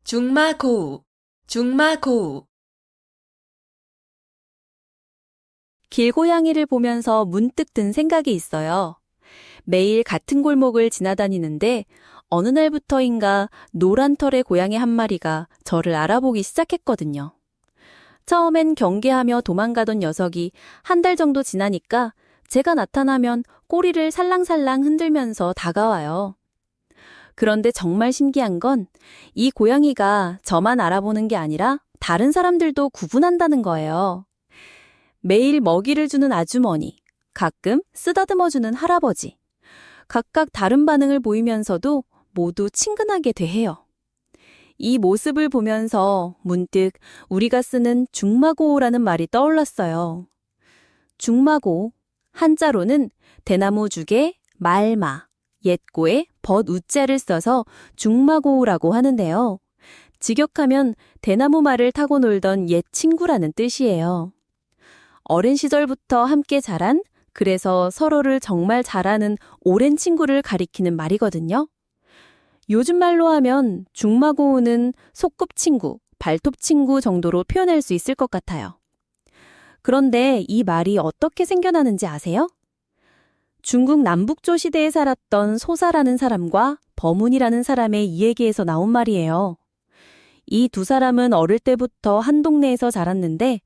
중마고우 중마고우 길고양이를 보면서 문득 든 생각이 있어요. 매일 같은 골목을 지나다니는데 어느 날부터인가 노란 털의 고양이 한 마리가 저를 알아보기 시작했거든요. 처음엔 경계하며 도망가던 녀석이 한 달 정도 지나니까 제가 나타나면 꼬리를 살랑살랑 흔들면서 다가와요. 그런데 정말 신기한 건 이 고양이가 저만 알아보는 게 아니라 다른 사람들도 구분한다는 거예요. 매일 먹이를 주는 아주머니, 가끔 쓰다듬어주는 할아버지. 각각 다른 반응을 보이면서도 모두 친근하게 대해요. 이 모습을 보면서 문득 우리가 쓰는 중마고라는 말이 떠올랐어요. 중마고, 한자로는 대나무 죽에 말마, 옛고에 벗우자를 써서 중마고라고 하는데요. 직역하면 대나무 말을 타고 놀던 옛 친구라는 뜻이에요. 어린 시절부터 함께 자란, 그래서 서로를 정말 잘 아는 오랜 친구를 가리키는 말이거든요. 요즘 말로 하면 중마고우는 소꿉친구, 발톱친구 정도로 표현할 수 있을 것 같아요. 그런데 이 말이 어떻게 생겨나는지 아세요? 중국 남북조 시대에 살았던 소사라는 사람과 버문이라는 사람의 이야기에서 나온 말이에요. 이 두 사람은 어릴 때부터 한 동네에서 자랐는데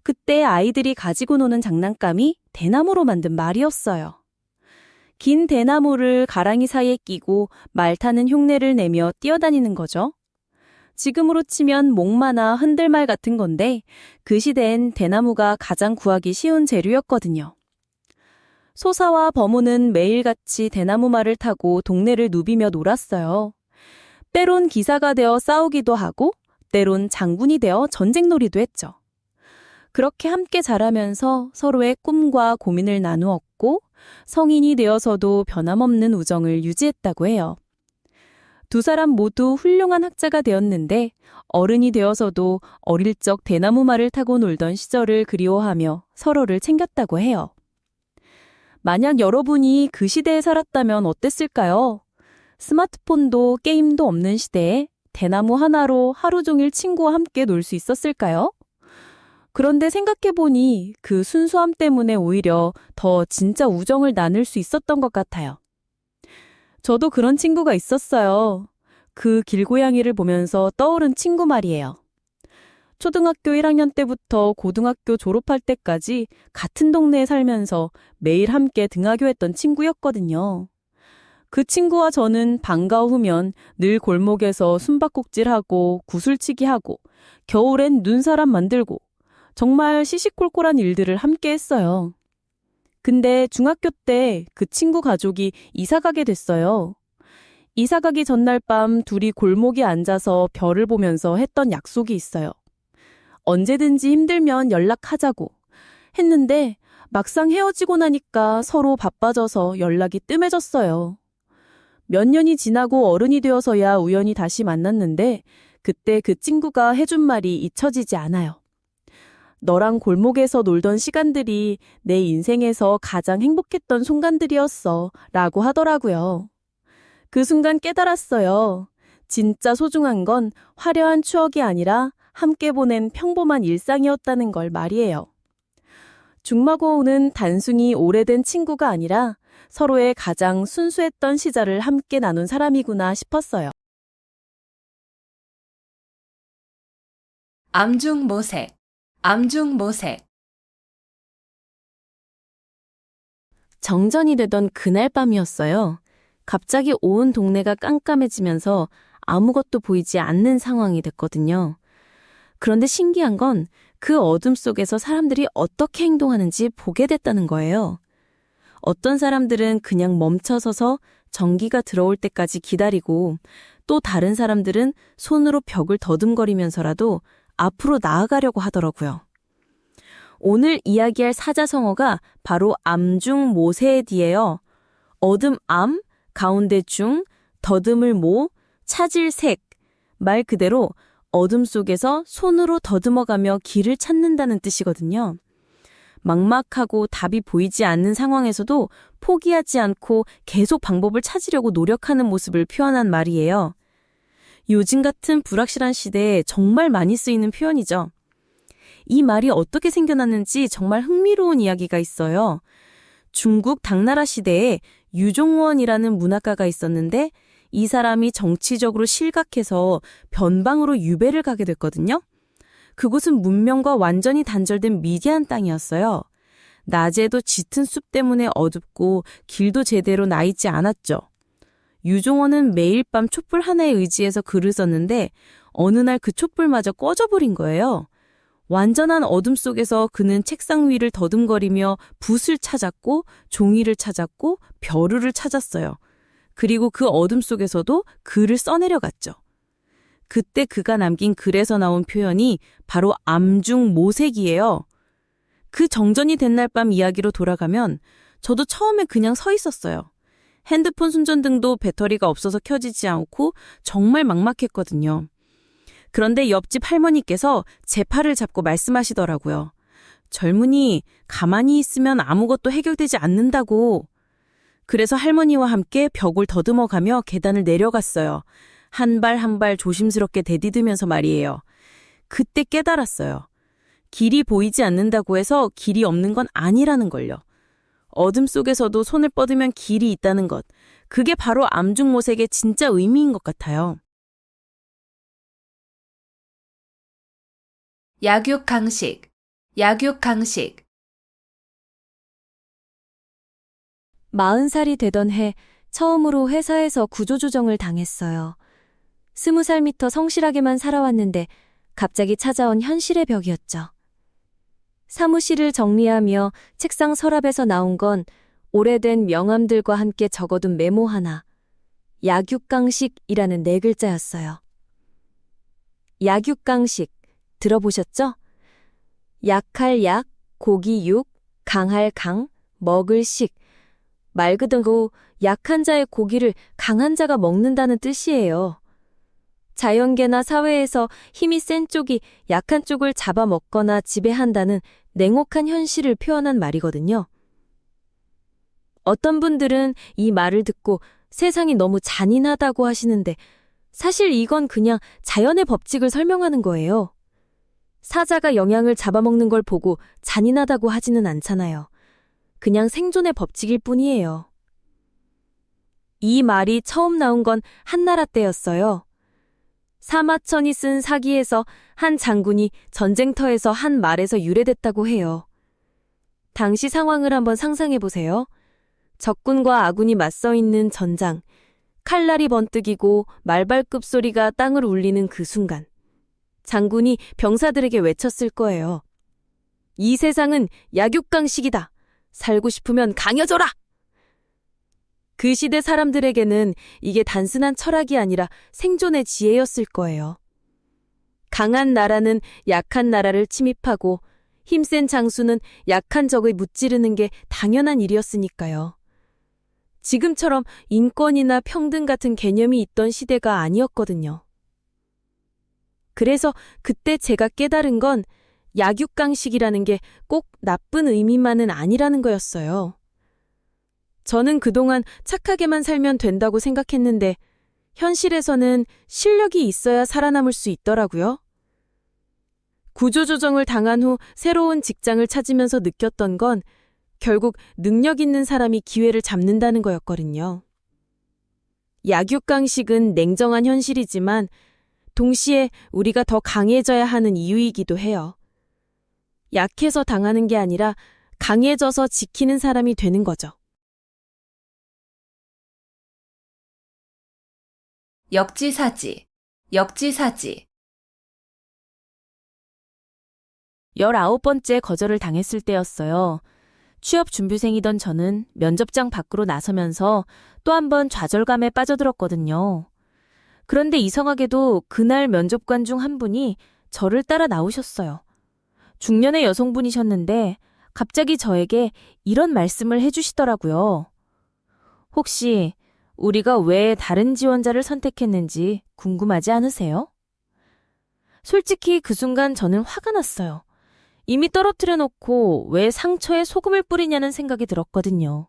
그때 아이들이 가지고 노는 장난감이 대나무로 만든 말이었어요. 긴 대나무를 가랑이 사이에 끼고 말 타는 흉내를 내며 뛰어다니는 거죠. 지금으로 치면 목마나 흔들말 같은 건데 그 시대엔 대나무가 가장 구하기 쉬운 재료였거든요. 소사와 버무는 매일같이 대나무 말을 타고 동네를 누비며 놀았어요. 때론 기사가 되어 싸우기도 하고 때론 장군이 되어 전쟁놀이도 했죠. 그렇게 함께 자라면서 서로의 꿈과 고민을 나누었고 성인이 되어서도 변함없는 우정을 유지했다고 해요. 두 사람 모두 훌륭한 학자가 되었는데 어른이 되어서도 어릴 적 대나무 말을 타고 놀던 시절을 그리워하며 서로를 챙겼다고 해요. 만약 여러분이 그 시대에 살았다면 어땠을까요? 스마트폰도 게임도 없는 시대에 대나무 하나로 하루 종일 친구와 함께 놀 수 있었을까요? 그런데 생각해보니 그 순수함 때문에 오히려 더 진짜 우정을 나눌 수 있었던 것 같아요. 저도 그런 친구가 있었어요. 그 길고양이를 보면서 떠오른 친구 말이에요. 초등학교 1학년 때부터 고등학교 졸업할 때까지 같은 동네에 살면서 매일 함께 등하교했던 친구였거든요. 그 친구와 저는 방과 후면 늘 골목에서 숨바꼭질하고 구슬치기하고 겨울엔 눈사람 만들고 정말 시시콜콜한 일들을 함께 했어요. 근데 중학교 때 그 친구 가족이 이사 가게 됐어요. 이사 가기 전날 밤 둘이 골목에 앉아서 별을 보면서 했던 약속이 있어요. 언제든지 힘들면 연락하자고 했는데 막상 헤어지고 나니까 서로 바빠져서 연락이 뜸해졌어요. 몇 년이 지나고 어른이 되어서야 우연히 다시 만났는데 그때 그 친구가 해준 말이 잊혀지지 않아요. 너랑 골목에서 놀던 시간들이 내 인생에서 가장 행복했던 순간들이었어 라고 하더라고요. 그 순간 깨달았어요. 진짜 소중한 건 화려한 추억이 아니라 함께 보낸 평범한 일상이었다는 걸 말이에요. 중마고우는 단순히 오래된 친구가 아니라 서로의 가장 순수했던 시절을 함께 나눈 사람이구나 싶었어요. 암중모색, 암중모색. 정전이 되던 그날 밤이었어요. 갑자기 온 동네가 깜깜해지면서 아무것도 보이지 않는 상황이 됐거든요. 그런데 신기한 건 그 어둠 속에서 사람들이 어떻게 행동하는지 보게 됐다는 거예요. 어떤 사람들은 그냥 멈춰서서 전기가 들어올 때까지 기다리고 또 다른 사람들은 손으로 벽을 더듬거리면서라도 앞으로 나아가려고 하더라고요. 오늘 이야기할 사자성어가 바로 암중모세디예요. 어둠 암, 가운데 중, 더듬을 모, 찾을 색. 말 그대로 어둠 속에서 손으로 더듬어가며 길을 찾는다는 뜻이거든요. 막막하고 답이 보이지 않는 상황에서도 포기하지 않고 계속 방법을 찾으려고 노력하는 모습을 표현한 말이에요. 요즘 같은 불확실한 시대에 정말 많이 쓰이는 표현이죠. 이 말이 어떻게 생겨났는지 정말 흥미로운 이야기가 있어요. 중국 당나라 시대에 유종원이라는 문학가가 있었는데 이 사람이 정치적으로 실각해서 변방으로 유배를 가게 됐거든요. 그곳은 문명과 완전히 단절된 미디안 땅이었어요. 낮에도 짙은 숲 때문에 어둡고 길도 제대로 나 있지 않았죠. 유종원은 매일 밤 촛불 하나에 의지해서 글을 썼는데 어느 날 그 촛불마저 꺼져버린 거예요. 완전한 어둠 속에서 그는 책상 위를 더듬거리며 붓을 찾았고 종이를 찾았고 벼루를 찾았어요. 그리고 그 어둠 속에서도 글을 써내려갔죠. 그때 그가 남긴 글에서 나온 표현이 바로 암중모색이에요. 그 정전이 된 날 밤 이야기로 돌아가면 저도 처음에 그냥 서 있었어요. 핸드폰 손전등도 배터리가 없어서 켜지지 않고 정말 막막했거든요. 그런데 옆집 할머니께서 제 팔을 잡고 말씀하시더라고요. 젊은이, 가만히 있으면 아무것도 해결되지 않는다고. 그래서 할머니와 함께 벽을 더듬어가며 계단을 내려갔어요. 한 발 한 발 조심스럽게 내디디면서 말이에요. 그때 깨달았어요. 길이 보이지 않는다고 해서 길이 없는 건 아니라는 걸요. 어둠 속에서도 손을 뻗으면 길이 있다는 것. 그게 바로 암중모색의 진짜 의미인 것 같아요. 약육강식, 약육강식. 40살이 되던 해 처음으로 회사에서 구조조정을 당했어요. 20살 미터 성실하게만 살아왔는데 갑자기 찾아온 현실의 벽이었죠. 사무실을 정리하며 책상 서랍에서 나온 건 오래된 명함들과 함께 적어둔 메모 하나. 약육강식이라는 4글자였어요. 약육강식 들어보셨죠? 약할 약, 고기 육, 강할 강, 먹을 식. 말 그대로 약한 자의 고기를 강한 자가 먹는다는 뜻이에요. 자연계나 사회에서 힘이 센 쪽이 약한 쪽을 잡아먹거나 지배한다는 냉혹한 현실을 표현한 말이거든요. 어떤 분들은 이 말을 듣고 세상이 너무 잔인하다고 하시는데 사실 이건 그냥 자연의 법칙을 설명하는 거예요. 사자가 영양을 잡아먹는 걸 보고 잔인하다고 하지는 않잖아요. 그냥 생존의 법칙일 뿐이에요. 이 말이 처음 나온 건 한나라 때였어요. 사마천이 쓴 사기에서 한 장군이 전쟁터에서 한 말에서 유래됐다고 해요. 당시 상황을 한번 상상해 보세요. 적군과 아군이 맞서 있는 전장, 칼날이 번뜩이고 말발굽 소리가 땅을 울리는 그 순간, 장군이 병사들에게 외쳤을 거예요. 이 세상은 약육강식이다. 살고 싶으면 강해져라! 그 시대 사람들에게는 이게 단순한 철학이 아니라 생존의 지혜였을 거예요. 강한 나라는 약한 나라를 침입하고 힘센 장수는 약한 적을 무찌르는 게 당연한 일이었으니까요. 지금처럼 인권이나 평등 같은 개념이 있던 시대가 아니었거든요. 그래서 그때 제가 깨달은 건 약육강식이라는 게 꼭 나쁜 의미만은 아니라는 거였어요. 저는 그동안 착하게만 살면 된다고 생각했는데 현실에서는 실력이 있어야 살아남을 수 있더라고요. 구조조정을 당한 후 새로운 직장을 찾으면서 느꼈던 건 결국 능력 있는 사람이 기회를 잡는다는 거였거든요. 약육강식은 냉정한 현실이지만 동시에 우리가 더 강해져야 하는 이유이기도 해요. 약해서 당하는 게 아니라 강해져서 지키는 사람이 되는 거죠. 역지사지, 역지사지. 19번째 거절을 당했을 때였어요. 취업 준비생이던 저는 면접장 밖으로 나서면서 또 한 번 좌절감에 빠져들었거든요. 그런데 이상하게도 그날 면접관 중 한 분이 저를 따라 나오셨어요. 중년의 여성분이셨는데 갑자기 저에게 이런 말씀을 해주시더라고요. 혹시 우리가 왜 다른 지원자를 선택했는지 궁금하지 않으세요? 솔직히 그 순간 저는 화가 났어요. 이미 떨어뜨려 놓고 왜 상처에 소금을 뿌리냐는 생각이 들었거든요.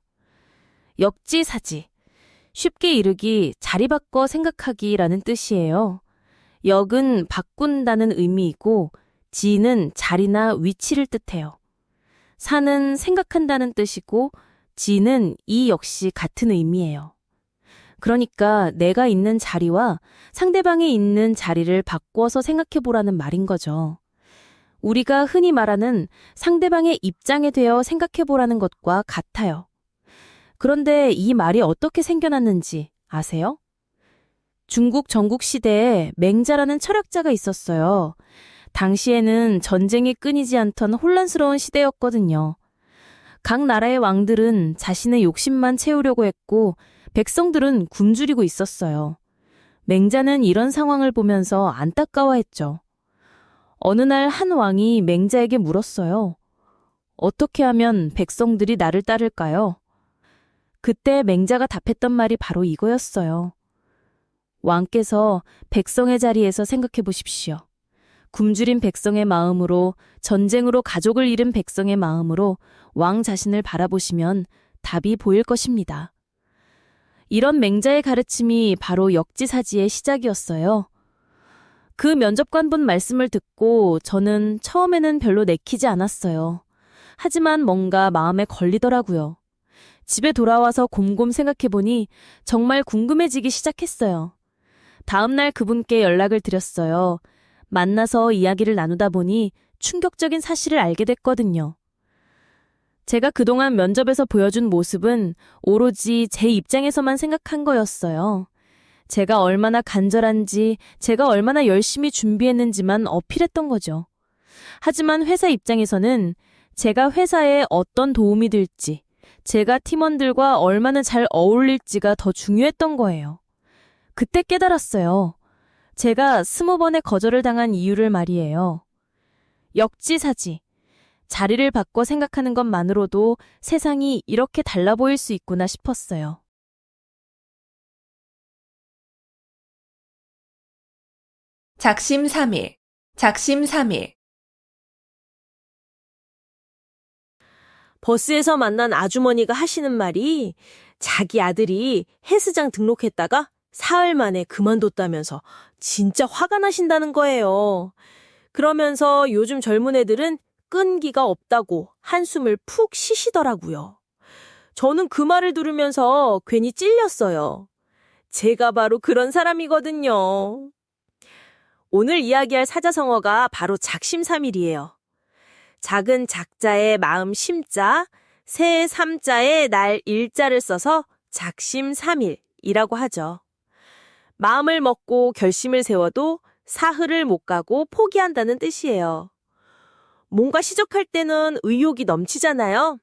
역지사지. 쉽게 이르기 자리 바꿔 생각하기라는 뜻이에요. 역은 바꾼다는 의미이고 지는 자리나 위치를 뜻해요. 사는 생각한다는 뜻이고 지는 이 역시 같은 의미예요. 그러니까 내가 있는 자리와 상대방이 있는 자리를 바꾸어서 생각해 보라는 말인 거죠. 우리가 흔히 말하는 상대방의 입장에 대어 생각해 보라는 것과 같아요. 그런데 이 말이 어떻게 생겨났는지 아세요? 중국 전국 시대에 맹자라는 철학자가 있었어요. 당시에는 전쟁이 끊이지 않던 혼란스러운 시대였거든요. 각 나라의 왕들은 자신의 욕심만 채우려고 했고 백성들은 굶주리고 있었어요. 맹자는 이런 상황을 보면서 안타까워했죠. 어느 날 한 왕이 맹자에게 물었어요. 어떻게 하면 백성들이 나를 따를까요? 그때 맹자가 답했던 말이 바로 이거였어요. 왕께서 백성의 자리에서 생각해 보십시오. 굶주린 백성의 마음으로, 전쟁으로 가족을 잃은 백성의 마음으로 왕 자신을 바라보시면 답이 보일 것입니다. 이런 맹자의 가르침이 바로 역지사지의 시작이었어요. 그 면접관분 말씀을 듣고 저는 처음에는 별로 내키지 않았어요. 하지만 뭔가 마음에 걸리더라고요. 집에 돌아와서 곰곰 생각해보니 정말 궁금해지기 시작했어요. 다음날 그분께 연락을 드렸어요. 만나서 이야기를 나누다 보니 충격적인 사실을 알게 됐거든요. 제가 그동안 면접에서 보여준 모습은 오로지 제 입장에서만 생각한 거였어요. 제가 얼마나 간절한지, 제가 얼마나 열심히 준비했는지만 어필했던 거죠. 하지만 회사 입장에서는 제가 회사에 어떤 도움이 될지, 제가 팀원들과 얼마나 잘 어울릴지가 더 중요했던 거예요. 그때 깨달았어요. 제가 20번의 거절을 당한 이유를 말이에요. 역지사지. 자리를 바꿔 생각하는 것만으로도 세상이 이렇게 달라 보일 수 있구나 싶었어요. 작심삼일, 작심삼일. 버스에서 만난 아주머니가 하시는 말이 자기 아들이 헬스장 등록했다가 사흘 만에 그만뒀다면서 진짜 화가 나신다는 거예요. 그러면서 요즘 젊은 애들은 끈기가 없다고 한숨을 푹 쉬시더라고요. 저는 그 말을 들으면서 괜히 찔렸어요. 제가 바로 그런 사람이거든요. 오늘 이야기할 사자성어가 바로 작심삼일이에요. 작은 작자의 마음 심자, 새 삼자의 날 일자를 써서 작심삼일이라고 하죠. 마음을 먹고 결심을 세워도 사흘을 못 가고 포기한다는 뜻이에요. 뭔가 시작할 때는 의욕이 넘치잖아요.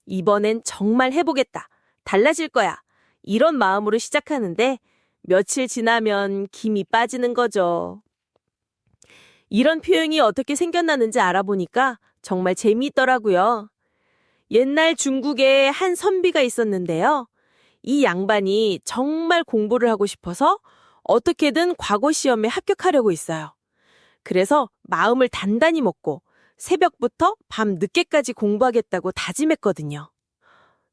이번엔 정말 해보겠다. 달라질 거야. 이런 마음으로 시작하는데 며칠 지나면 김이 빠지는 거죠. 이런 표현이 어떻게 생겨났는지 알아보니까 정말 재미있더라고요. 옛날 중국에 한 선비가 있었는데요. 이 양반이 정말 공부를 하고 싶어서 어떻게든 과거 시험에 합격하려고 있어요. 그래서 마음을 단단히 먹고 새벽부터 밤 늦게까지 공부하겠다고 다짐했거든요.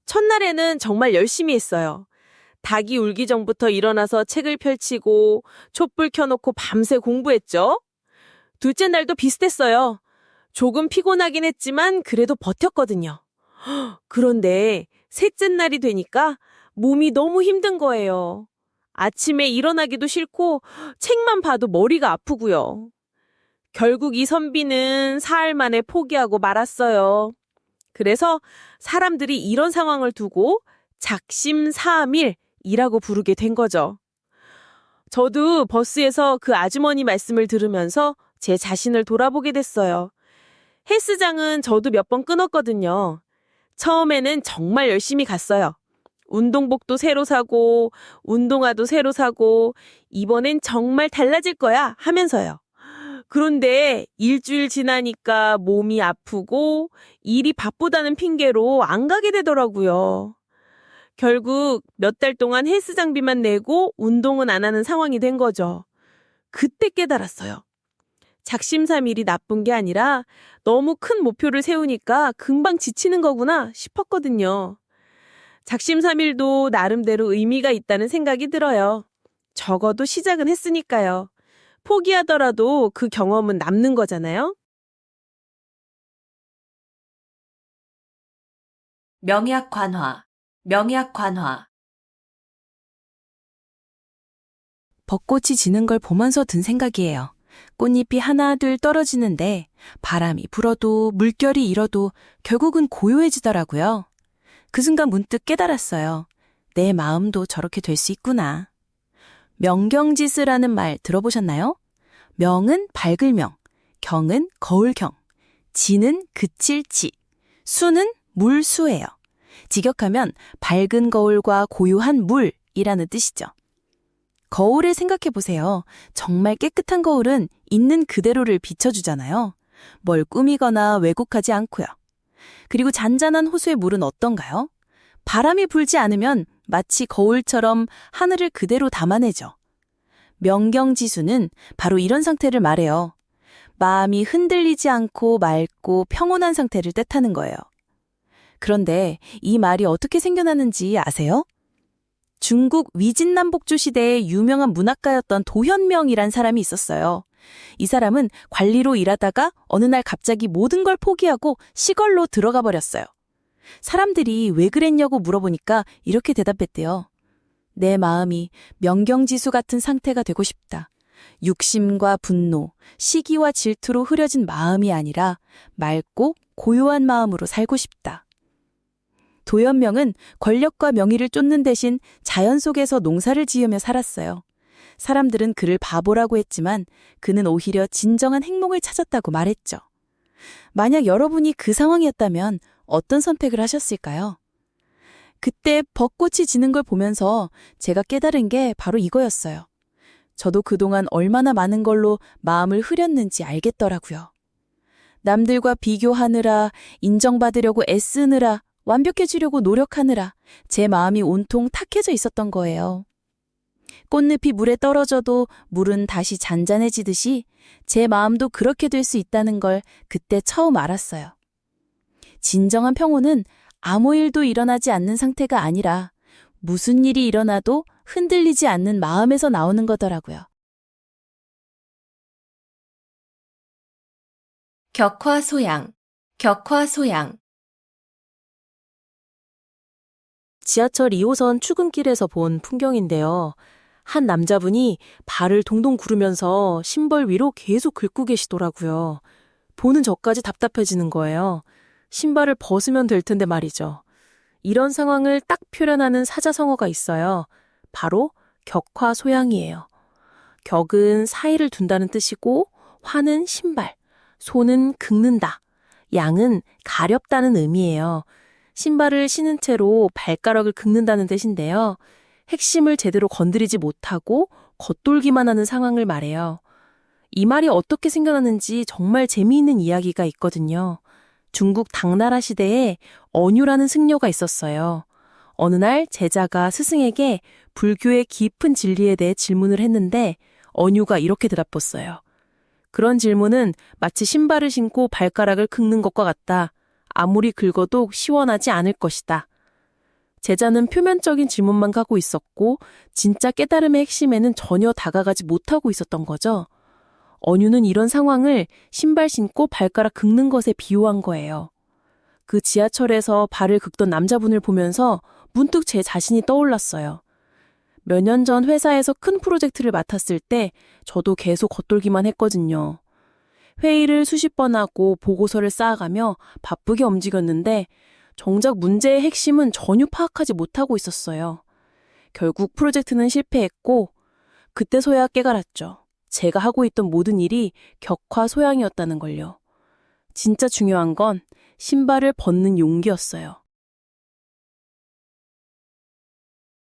첫날에는 정말 열심히 했어요. 닭이 울기 전부터 일어나서 책을 펼치고 촛불 켜놓고 밤새 공부했죠. 둘째 날도 비슷했어요. 조금 피곤하긴 했지만 그래도 버텼거든요. 그런데 셋째 날이 되니까 몸이 너무 힘든 거예요. 아침에 일어나기도 싫고 책만 봐도 머리가 아프고요. 결국 이 선비는 사흘 만에 포기하고 말았어요. 그래서 사람들이 이런 상황을 두고 작심삼일이라고 부르게 된 거죠. 저도 버스에서 그 아주머니 말씀을 들으면서 제 자신을 돌아보게 됐어요. 헬스장은 저도 몇 번 끊었거든요. 처음에는 정말 열심히 갔어요. 운동복도 새로 사고, 운동화도 새로 사고, 이번엔 정말 달라질 거야 하면서요. 그런데 일주일 지나니까 몸이 아프고 일이 바쁘다는 핑계로 안 가게 되더라고요. 결국 몇 달 동안 헬스장비만 내고 운동은 안 하는 상황이 된 거죠. 그때 깨달았어요. 작심삼일이 나쁜 게 아니라 너무 큰 목표를 세우니까 금방 지치는 거구나 싶었거든요. 작심삼일도 나름대로 의미가 있다는 생각이 들어요. 적어도 시작은 했으니까요. 포기하더라도 그 경험은 남는 거잖아요. 명약관화, 명약관화. 벚꽃이 지는 걸 보면서 든 생각이에요. 꽃잎이 하나 둘 떨어지는데 바람이 불어도 물결이 일어도 결국은 고요해지더라고요. 그 순간 문득 깨달았어요. 내 마음도 저렇게 될 수 있구나. 명경지수라는 말 들어보셨나요? 명은 밝을 명, 경은 거울 경, 지는 그칠 지, 수는 물수예요. 직역하면 밝은 거울과 고요한 물이라는 뜻이죠. 거울을 생각해 보세요. 정말 깨끗한 거울은 있는 그대로를 비춰주잖아요. 뭘 꾸미거나 왜곡하지 않고요. 그리고 잔잔한 호수의 물은 어떤가요? 바람이 불지 않으면 마치 거울처럼 하늘을 그대로 담아내죠. 명경지수는 바로 이런 상태를 말해요. 마음이 흔들리지 않고 맑고 평온한 상태를 뜻하는 거예요. 그런데 이 말이 어떻게 생겨나는지 아세요? 중국 위진남복조 시대의 유명한 문학가였던 도현명이란 사람이 있었어요. 이 사람은 관리로 일하다가 어느 날 갑자기 모든 걸 포기하고 시골로 들어가 버렸어요. 사람들이 왜 그랬냐고 물어보니까 이렇게 대답했대요. 내 마음이 명경지수 같은 상태가 되고 싶다. 육심과 분노, 시기와 질투로 흐려진 마음이 아니라 맑고 고요한 마음으로 살고 싶다. 도현명은 권력과 명예를 쫓는 대신 자연 속에서 농사를 지으며 살았어요. 사람들은 그를 바보라고 했지만 그는 오히려 진정한 행복을 찾았다고 말했죠. 만약 여러분이 그 상황이었다면 어떤 선택을 하셨을까요? 그때 벚꽃이 지는 걸 보면서 제가 깨달은 게 바로 이거였어요. 저도 그동안 얼마나 많은 걸로 마음을 흐렸는지 알겠더라고요. 남들과 비교하느라, 인정받으려고 애쓰느라, 완벽해지려고 노력하느라 제 마음이 온통 탁해져 있었던 거예요. 꽃잎이 물에 떨어져도 물은 다시 잔잔해지듯이 제 마음도 그렇게 될 수 있다는 걸 그때 처음 알았어요. 진정한 평온은 아무 일도 일어나지 않는 상태가 아니라 무슨 일이 일어나도 흔들리지 않는 마음에서 나오는 거더라고요. 격화소양, 격화소양. 지하철 2호선 출근길에서 본 풍경인데요. 한 남자분이 발을 동동 구르면서 신발 위로 계속 긁고 계시더라고요. 보는 저까지 답답해지는 거예요. 신발을 벗으면 될 텐데 말이죠. 이런 상황을 딱 표현하는 사자성어가 있어요. 바로 격화소양이에요. 격은 사이를 둔다는 뜻이고 화는 신발, 소는 긁는다, 양은 가렵다는 의미예요. 신발을 신은 채로 발가락을 긁는다는 뜻인데요. 핵심을 제대로 건드리지 못하고 겉돌기만 하는 상황을 말해요. 이 말이 어떻게 생겨났는지 정말 재미있는 이야기가 있거든요. 중국 당나라 시대에 언유라는 승려가 있었어요. 어느 날 제자가 스승에게 불교의 깊은 진리에 대해 질문을 했는데 언유가 이렇게 대답했어요. 그런 질문은 마치 신발을 신고 발가락을 긁는 것과 같다. 아무리 긁어도 시원하지 않을 것이다. 제자는 표면적인 질문만 하고 있었고 진짜 깨달음의 핵심에는 전혀 다가가지 못하고 있었던 거죠. 언유는 이런 상황을 신발 신고 발가락 긁는 것에 비유한 거예요. 그 지하철에서 발을 긁던 남자분을 보면서 문득 제 자신이 떠올랐어요. 몇 년 전 회사에서 큰 프로젝트를 맡았을 때 저도 계속 겉돌기만 했거든요. 회의를 수십 번 하고 보고서를 쌓아가며 바쁘게 움직였는데 정작 문제의 핵심은 전혀 파악하지 못하고 있었어요. 결국 프로젝트는 실패했고 그때서야 깨달았죠. 제가 하고 있던 모든 일이 격화소양이었다는 걸요. 진짜 중요한 건 신발을 벗는 용기였어요.